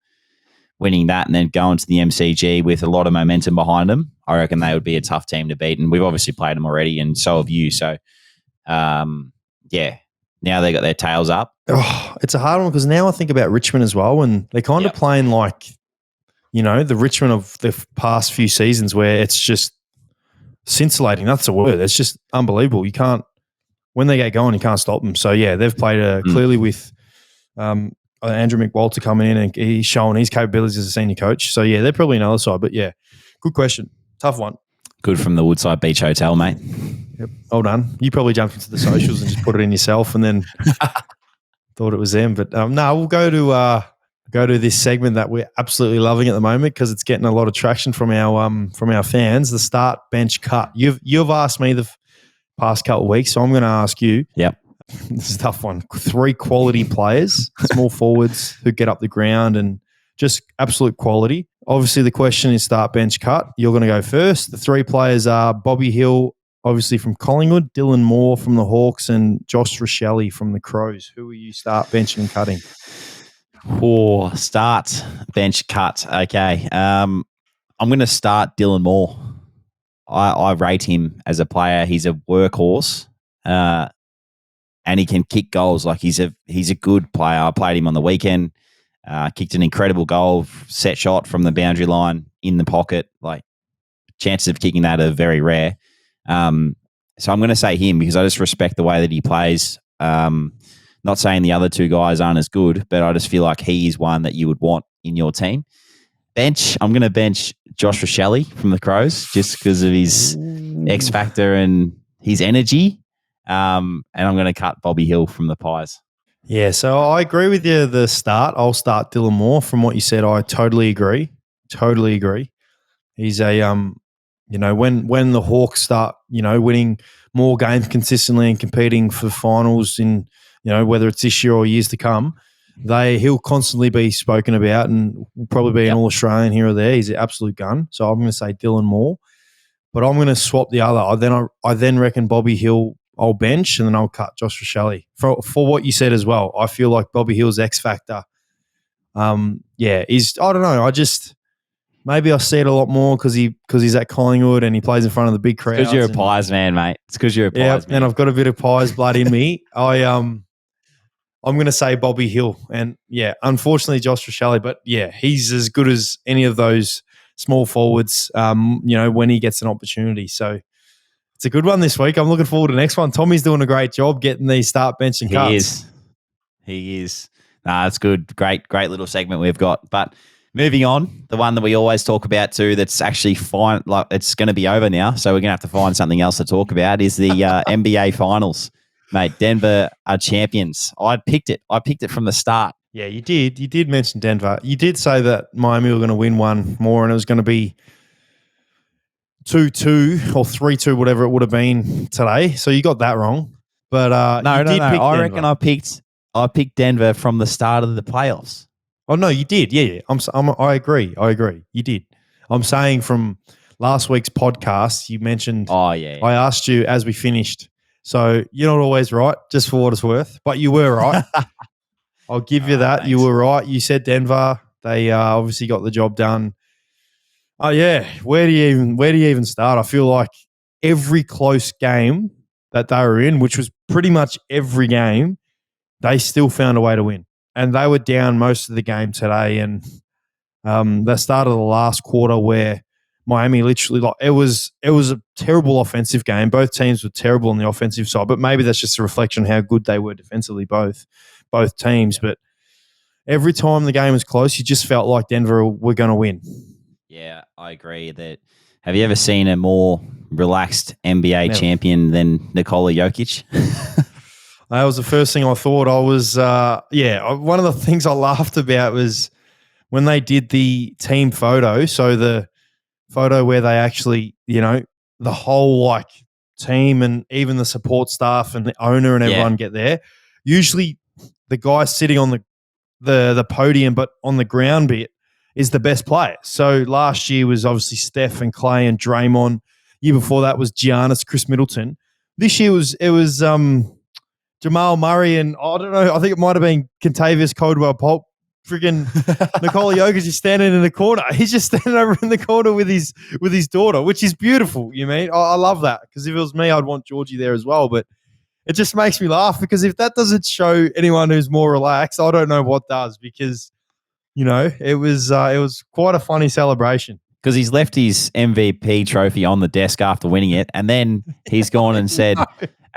[SPEAKER 1] winning that, and then going to the MCG with a lot of momentum behind them, I reckon they would be a tough team to beat. And we've obviously played them already, and so have you. So, now they got their tails up.
[SPEAKER 2] Oh, it's a hard one because now I think about Richmond as well, and they're kind of playing like, the Richmond of the past few seasons where it's just scintillating. That's the word. It's just unbelievable. When they get going, you can't stop them. So, they've played clearly with Andrew McWalter coming in, and he's showing his capabilities as a senior coach. So, they're probably another side. But, good question. Tough one.
[SPEAKER 1] Good from the Woodside Beach Hotel, mate.
[SPEAKER 2] Yep. Well done. You probably jumped into the socials and just put it in yourself and then thought it was them. But, no, we'll go to this segment that we're absolutely loving at the moment because it's getting a lot of traction from our fans, the start, bench, cut. You've asked me the past couple of weeks, so I'm going to ask you.
[SPEAKER 1] Yep.
[SPEAKER 2] This is a tough one. 3 quality players, small forwards who get up the ground and just absolute quality. Obviously, the question is start, bench, cut. You're going to go first. The 3 players are Bobby Hill, obviously from Collingwood, Dylan Moore from the Hawks, and Josh Rochelle from the Crows. Who will you start benching and cutting?
[SPEAKER 1] Start, bench, cut. Okay. I'm going to start Dylan Moore. I rate him as a player. He's a workhorse. And he can kick goals. Like he's a good player. I played him on the weekend. Kicked an incredible goal, set shot from the boundary line in the pocket. Like chances of kicking that are very rare. So I'm going to say him because I just respect the way that he plays. Not saying the other 2 guys aren't as good, but I just feel like he is one that you would want in your team. Bench, I'm going to bench Josh Rochelle from the Crows just because of his X factor and his energy. And I'm going to cut Bobby Hill from the Pies.
[SPEAKER 2] Yeah, so I agree with you. The start, I'll start Dylan Moore. From what you said, I totally agree. He's a when the Hawks start winning more games consistently and competing for finals in whether it's this year or years to come, he'll constantly be spoken about and will probably be an All-Australian here or there. He's an absolute gun. So I'm going to say Dylan Moore, but I'm going to swap the other. I then reckon Bobby Hill I'll bench and then I'll cut Josh Rochelle. For what you said as well, I feel like Bobby Hill's X factor. I don't know. Maybe I see it a lot more because he's at Collingwood and he plays in front of the big crowd.
[SPEAKER 1] It's because you're a Pies man, mate. It's because you're a Pies man.
[SPEAKER 2] And I've got a bit of Pies blood in me. I'm going to say Bobby Hill. And, unfortunately, Josh Rochelle. But, he's as good as any of those small forwards, when he gets an opportunity. So, it's a good one this week. I'm looking forward to the next one. Tommy's doing a great job getting these start, bench, and cuts.
[SPEAKER 1] He is. Nah, it's good. Great little segment we've got. But moving on, the one that we always talk about too that's actually fine, like it's going to be over now, so we're going to have to find something else to talk about, is the NBA Finals. Mate, Denver are champions. I picked it from the start.
[SPEAKER 2] Yeah, you did. You did mention Denver. You did say that Miami were going to win one more and it was going to be 2-2 or 3-2, whatever it would have been today. So you got that wrong. But
[SPEAKER 1] No.
[SPEAKER 2] pick
[SPEAKER 1] I
[SPEAKER 2] Denver.
[SPEAKER 1] reckon I picked Denver from the start of the playoffs.
[SPEAKER 2] Oh no, you did. Yeah. I agree. You did. I'm saying from last week's podcast, you mentioned.
[SPEAKER 1] Oh yeah.
[SPEAKER 2] I asked you as we finished. So you're not always right, just for what it's worth, but you were right. I'll give you that.
[SPEAKER 1] Thanks.
[SPEAKER 2] You were right. You said Denver. They obviously got the job done. Oh yeah, where do you even start? I feel like every close game that they were in, which was pretty much every game, they still found a way to win. And they were down most of the game today. And the start of the last quarter where Miami literally it was a terrible offensive game. Both teams were terrible on the offensive side, but maybe that's just a reflection of how good they were defensively, both teams. But every time the game was close, you just felt like Denver were going to win.
[SPEAKER 1] Yeah, I agree. Have you ever seen a more relaxed NBA champion than Nikola Jokic?
[SPEAKER 2] That was the first thing I thought. I was, one of the things I laughed about was when they did the team photo. So the photo where they actually, the whole team and even the support staff and the owner and everyone get there. Usually the guy sitting on the podium, but on the ground bit, is the best player. So last year was obviously Steph and Clay and Draymond. Year before that was Giannis, Chris Middleton. This year it was Jamal Murray and I don't know. I think it might have been Kentavious Caldwell-Pope. Friggin' Nikola Jokic is standing in the corner. He's just standing over in the corner with his daughter, which is beautiful. You mean I love that because if it was me, I'd want Georgie there as well. But it just makes me laugh because if that doesn't show anyone who's more relaxed, I don't know what does because. It was quite a funny celebration.
[SPEAKER 1] Because he's left his MVP trophy on the desk after winning it, and then he's gone and said,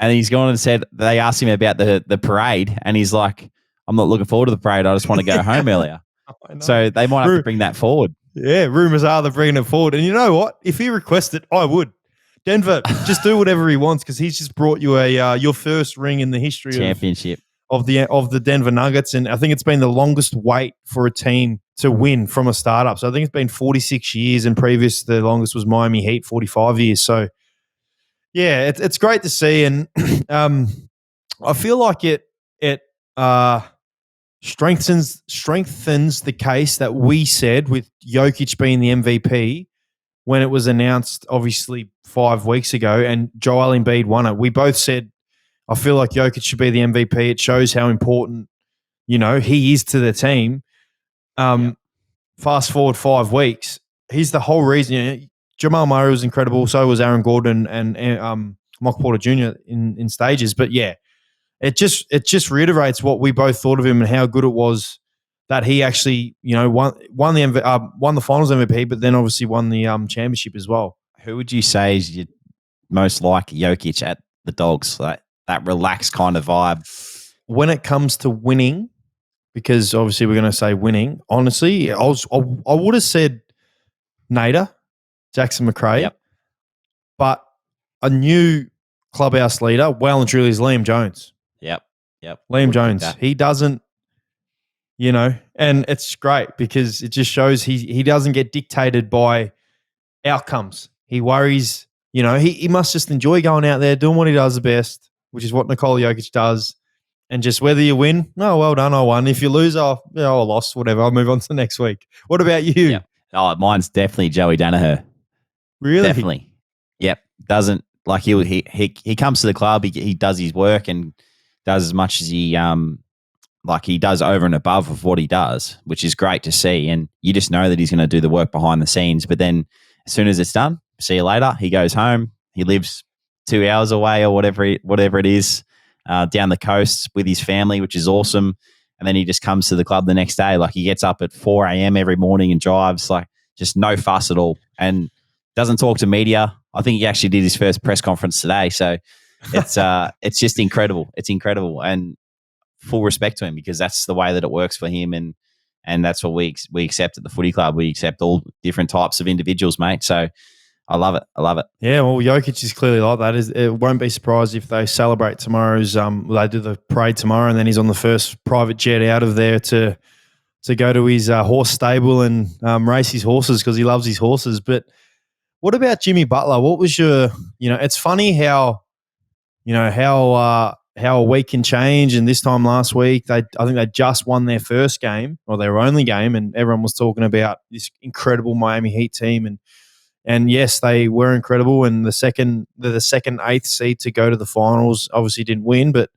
[SPEAKER 1] they asked him about the parade, and he's like, "I'm not looking forward to the parade. I just want to go home earlier." So they might have to bring that forward.
[SPEAKER 2] Yeah, rumors are they're bringing it forward, and you know what? If he requested, I would. Denver, just do whatever he wants because he's just brought you your first ring in the history
[SPEAKER 1] championship.
[SPEAKER 2] Of the Denver Nuggets, and I think it's been the longest wait for a team to win from a startup. So I think it's been 46 years, and previous the longest was Miami Heat, 45 years. So yeah, it's great to see, and I feel like it strengthens the case that we said with Jokic being the MVP when it was announced, obviously 5 weeks ago, and Joel Embiid won it. We both said. I feel like Jokic should be the MVP. It shows how important, he is to the team. Fast forward 5 weeks, he's the whole reason. Jamal Murray was incredible. So was Aaron Gordon and Michael Porter Jr. in stages. But yeah, it just reiterates what we both thought of him and how good it was that he actually, won the Finals MVP, but then obviously won the championship as well.
[SPEAKER 1] Who would you say is you most like Jokic at the Dogs? That relaxed kind of vibe.
[SPEAKER 2] When it comes to winning, because obviously we're going to say winning, honestly, I would have said Nader, Jackson McRae, but a new clubhouse leader, well and truly, is Liam Jones.
[SPEAKER 1] Yep.
[SPEAKER 2] Liam Jones. He doesn't, and it's great because it just shows he doesn't get dictated by outcomes. He worries, he must just enjoy going out there, doing what he does the best, which is what Nikola Jokic does. And just whether you win, oh, well done, I won. If you lose, I lost, whatever. I'll move on to the next week. What about you?
[SPEAKER 1] Yep. Oh, mine's definitely Joey Danaher.
[SPEAKER 2] Really?
[SPEAKER 1] Definitely. Yep. Doesn't like he comes to the club. He does his work and does as much as he does over and above of what he does, which is great to see. And you just know that he's going to do the work behind the scenes. But then as soon as it's done, see you later. He goes home. He lives 2 hours away or whatever it is, down the coast with his family, which is awesome. And then he just comes to the club the next day. Like he gets up at 4 a.m. every morning and drives, like just no fuss at all, and doesn't talk to media. I think he actually did his first press conference today. So it's just incredible. It's incredible, and full respect to him because that's the way that it works for him, and that's what we accept at the footy club. We accept all different types of individuals, mate. So I love it. Yeah,
[SPEAKER 2] well, Jokic is clearly like that. It won't be surprised if they celebrate tomorrow's. They do the parade tomorrow, and then he's on the first private jet out of there to go to his horse stable and race his horses because he loves his horses. But What about Jimmy Butler? What was your, it's funny how a week can change. And this time last week, I think they just won their first game or their only game, and everyone was talking about this incredible Miami Heat team. And yes, they were incredible. And the second eighth seed to go to the finals, obviously didn't win, but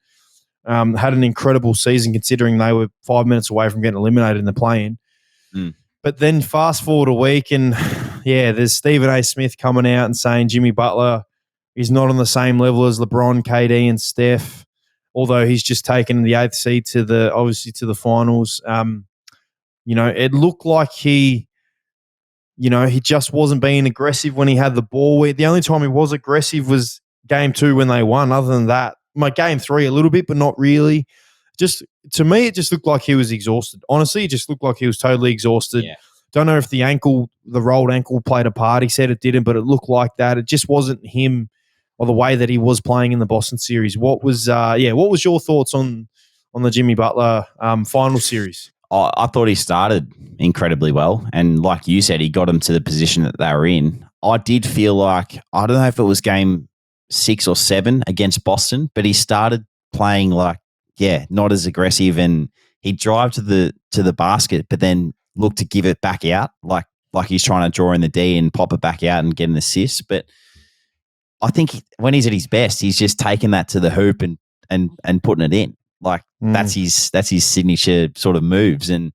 [SPEAKER 2] had an incredible season considering they were 5 minutes away from getting eliminated in the play-in.
[SPEAKER 1] Mm.
[SPEAKER 2] But then fast forward a week, and there's Stephen A. Smith coming out and saying Jimmy Butler is not on the same level as LeBron, KD, and Steph, although he's just taken the eighth seed to the finals. It looked like he just wasn't being aggressive when he had the ball. The only time he was aggressive was game 2 when they won. Other than that, game 3 a little bit, but not really. Just to me, it just looked like he was exhausted. Honestly, it just looked like he was totally exhausted.
[SPEAKER 1] Yeah.
[SPEAKER 2] Don't know if the rolled ankle played a part. He said it didn't, but it looked like that. It just wasn't him or the way that he was playing in the Boston series. What was your thoughts on the Jimmy Butler final series?
[SPEAKER 1] I thought he started incredibly well. And like you said, he got them to the position that they were in. I did feel like, I don't know if it was game 6 or 7 against Boston, but he started playing not as aggressive, and he'd drive to the basket, but then look to give it back out, like he's trying to draw in the D and pop it back out and get an assist. But I think when he's at his best, he's just taking that to the hoop and putting it in. That's his signature sort of moves, and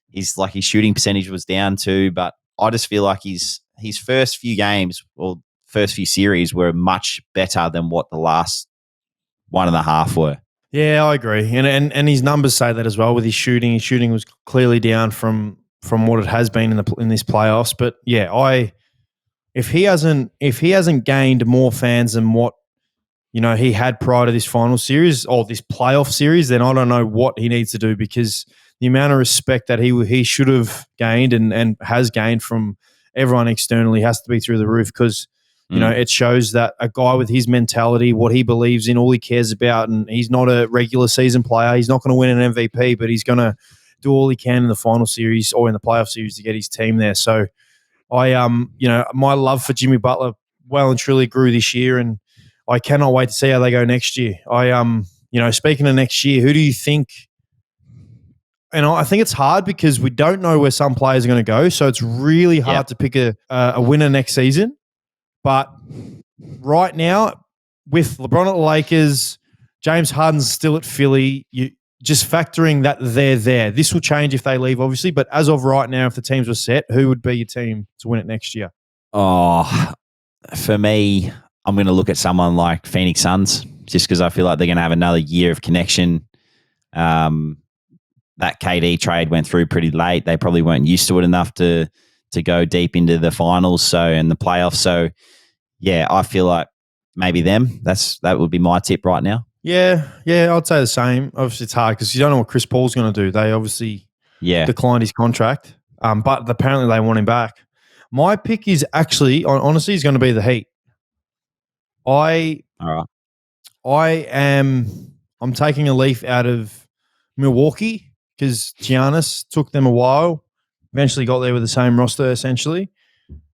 [SPEAKER 1] his shooting percentage was down too. But I just feel like his first few games or first few series were much better than what the last 1.5 were.
[SPEAKER 2] Yeah, I agree, and his numbers say that as well with his shooting. His shooting was clearly down from what it has been in this playoffs. But yeah, if he hasn't gained more fans than what he had prior to this final series or this playoff series, then I don't know what he needs to do, because the amount of respect that he should have gained and has gained from everyone externally has to be through the roof, because it shows that a guy with his mentality, what he believes in, all he cares about, and he's not a regular season player. He's not going to win an MVP, but he's going to do all he can in the final series or in the playoff series to get his team there. So my love for Jimmy Butler well and truly grew this year, and I cannot wait to see how they go next year. Speaking of next year, who do you think? And I think it's hard because we don't know where some players are going to go, so it's really hard to pick a winner next season. But right now, with LeBron at the Lakers, James Harden's still at Philly, you just factoring that they're there. This will change if they leave, obviously, but as of right now, if the teams were set, who would be your team to win it next year?
[SPEAKER 1] Oh, for me, I'm going to look at someone like Phoenix Suns, just because I feel like they're going to have another year of connection. That KD trade went through pretty late. They probably weren't used to it enough to go deep into the finals and the playoffs. So, yeah, I feel like maybe them. That would be my tip right now.
[SPEAKER 2] Yeah, I'd say the same. Obviously, it's hard because you don't know what Chris Paul's going to do. They obviously declined his contract, but apparently they want him back. My pick is actually, honestly, is going to be the Heat. I'm taking a leaf out of Milwaukee because Giannis took them a while, eventually got there with the same roster essentially.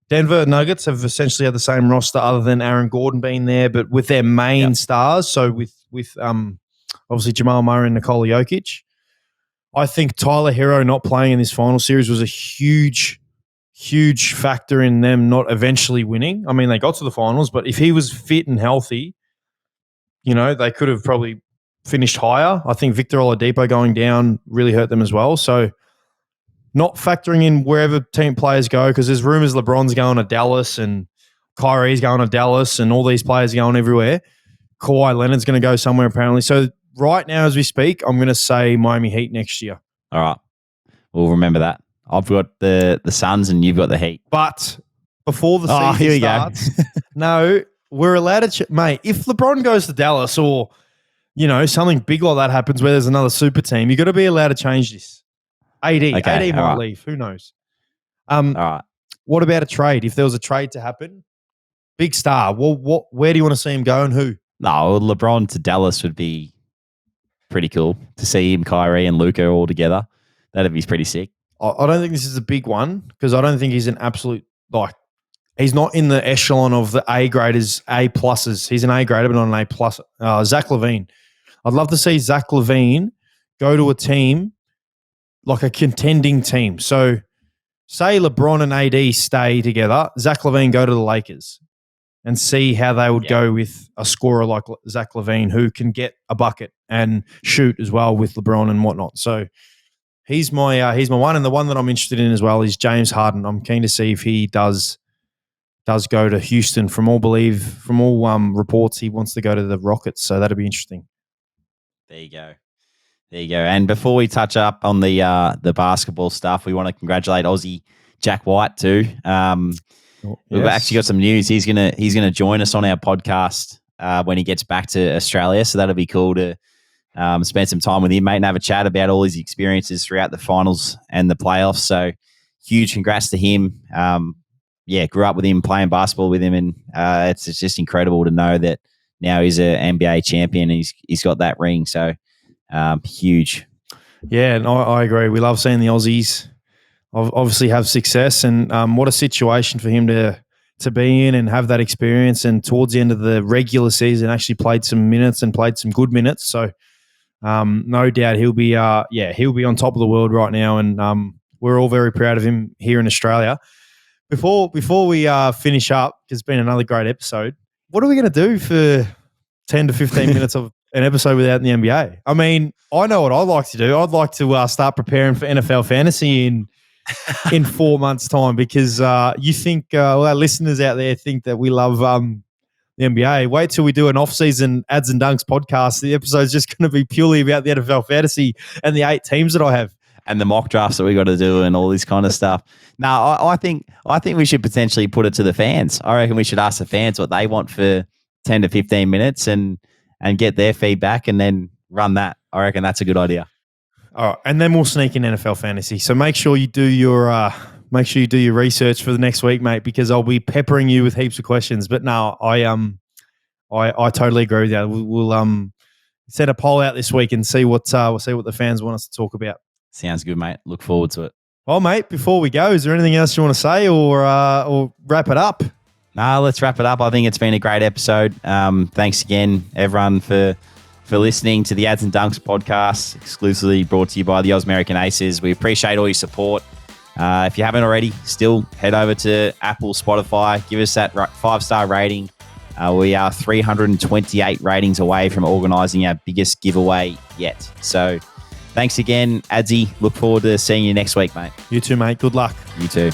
[SPEAKER 2] Denver Nuggets have essentially had the same roster other than Aaron Gordon being there, but with their main stars, so with obviously Jamal Murray and Nikola Jokic. I think Tyler Hero not playing in this final series was a huge factor in them not eventually winning. I mean, they got to the finals, but if he was fit and healthy, they could have probably finished higher. I think Victor Oladipo going down really hurt them as well. So not factoring in wherever team players go, because there's rumors LeBron's going to Dallas and Kyrie's going to Dallas and all these players are going everywhere. Kawhi Leonard's going to go somewhere apparently. So right now as we speak, I'm going to say Miami Heat next year.
[SPEAKER 1] All right. We'll remember that. I've got the Suns and you've got the Heat.
[SPEAKER 2] But before the season starts, no, we're allowed to mate, if LeBron goes to Dallas or, something big like that happens where there's another super team, you've got to be allowed to change this. AD might leave. Who knows?
[SPEAKER 1] All right.
[SPEAKER 2] What about a trade? If there was a trade to happen, big star. Well, where do you want to see him go and who?
[SPEAKER 1] No, LeBron to Dallas would be pretty cool to see him, Kyrie and Luka all together. That'd be pretty sick.
[SPEAKER 2] I don't think this is a big one because I don't think he's an absolute he's not in the echelon of the A graders, A pluses. He's an A grader, but not an A plus. Zach LaVine. I'd love to see Zach LaVine go to a team like a contending team. So say LeBron and AD stay together, Zach LaVine go to the Lakers and see how they would go with a scorer like Zach LaVine who can get a bucket and shoot as well with LeBron and whatnot. So he's my one, and the one that I'm interested in as well is James Harden. I'm keen to see if he does go to Houston. From all reports, he wants to go to the Rockets. So that'll be interesting.
[SPEAKER 1] There you go. And before we touch up on the basketball stuff, we want to congratulate Aussie Jack White too. We've actually got some news. He's gonna join us on our podcast when he gets back to Australia. So that'll be cool to spend some time with him, mate, and have a chat about all his experiences throughout the finals and the playoffs. So huge congrats to him. Grew up with him, playing basketball with him, and it's just incredible to know that now he's an NBA champion and he's got that ring. So huge.
[SPEAKER 2] Yeah, and I agree. We love seeing the Aussies obviously have success, and what a situation for him to be in and have that experience. And towards the end of the regular season, actually played some minutes and played some good minutes. So no doubt he'll be on top of the world right now, and we're all very proud of him here in Australia. Before we finish up, it's been another great episode. What are we going to do for 10 to 15 minutes of an episode without the NBA? I mean, I know what I'd like to do. I'd like to start preparing for NFL fantasy in 4 months' time, because you think our listeners out there think that we love the NBA. Wait till we do an off-season Ads and Dunks podcast. The episode's just going to be purely about the NFL fantasy and the 8 teams that I have.
[SPEAKER 1] And the mock drafts that we got to do and all this kind of stuff. No, I think we should potentially put it to the fans. I reckon we should ask the fans what they want for 10 to 15 minutes and get their feedback and then run that. I reckon that's a good idea.
[SPEAKER 2] All right, and then we'll sneak in NFL fantasy. So make sure you do your research for the next week, mate, because I'll be peppering you with heaps of questions. But no, I totally agree with that. We'll set a poll out this week and see what the fans want us to talk about.
[SPEAKER 1] Sounds good, mate. Look forward to it.
[SPEAKER 2] Well, mate, before we go, is there anything else you want to say or wrap it up?
[SPEAKER 1] No, let's wrap it up. I think it's been a great episode. Thanks again, everyone, for listening to the Ads and Dunks podcast, exclusively brought to you by the Ausmerican Aces. We appreciate all your support. If you haven't already, still head over to Apple, Spotify, give us that 5-star rating. We are 328 ratings away from organising our biggest giveaway yet. So thanks again, Adsy. Look forward to seeing you next week, mate.
[SPEAKER 2] You too, mate. Good luck.
[SPEAKER 1] You too.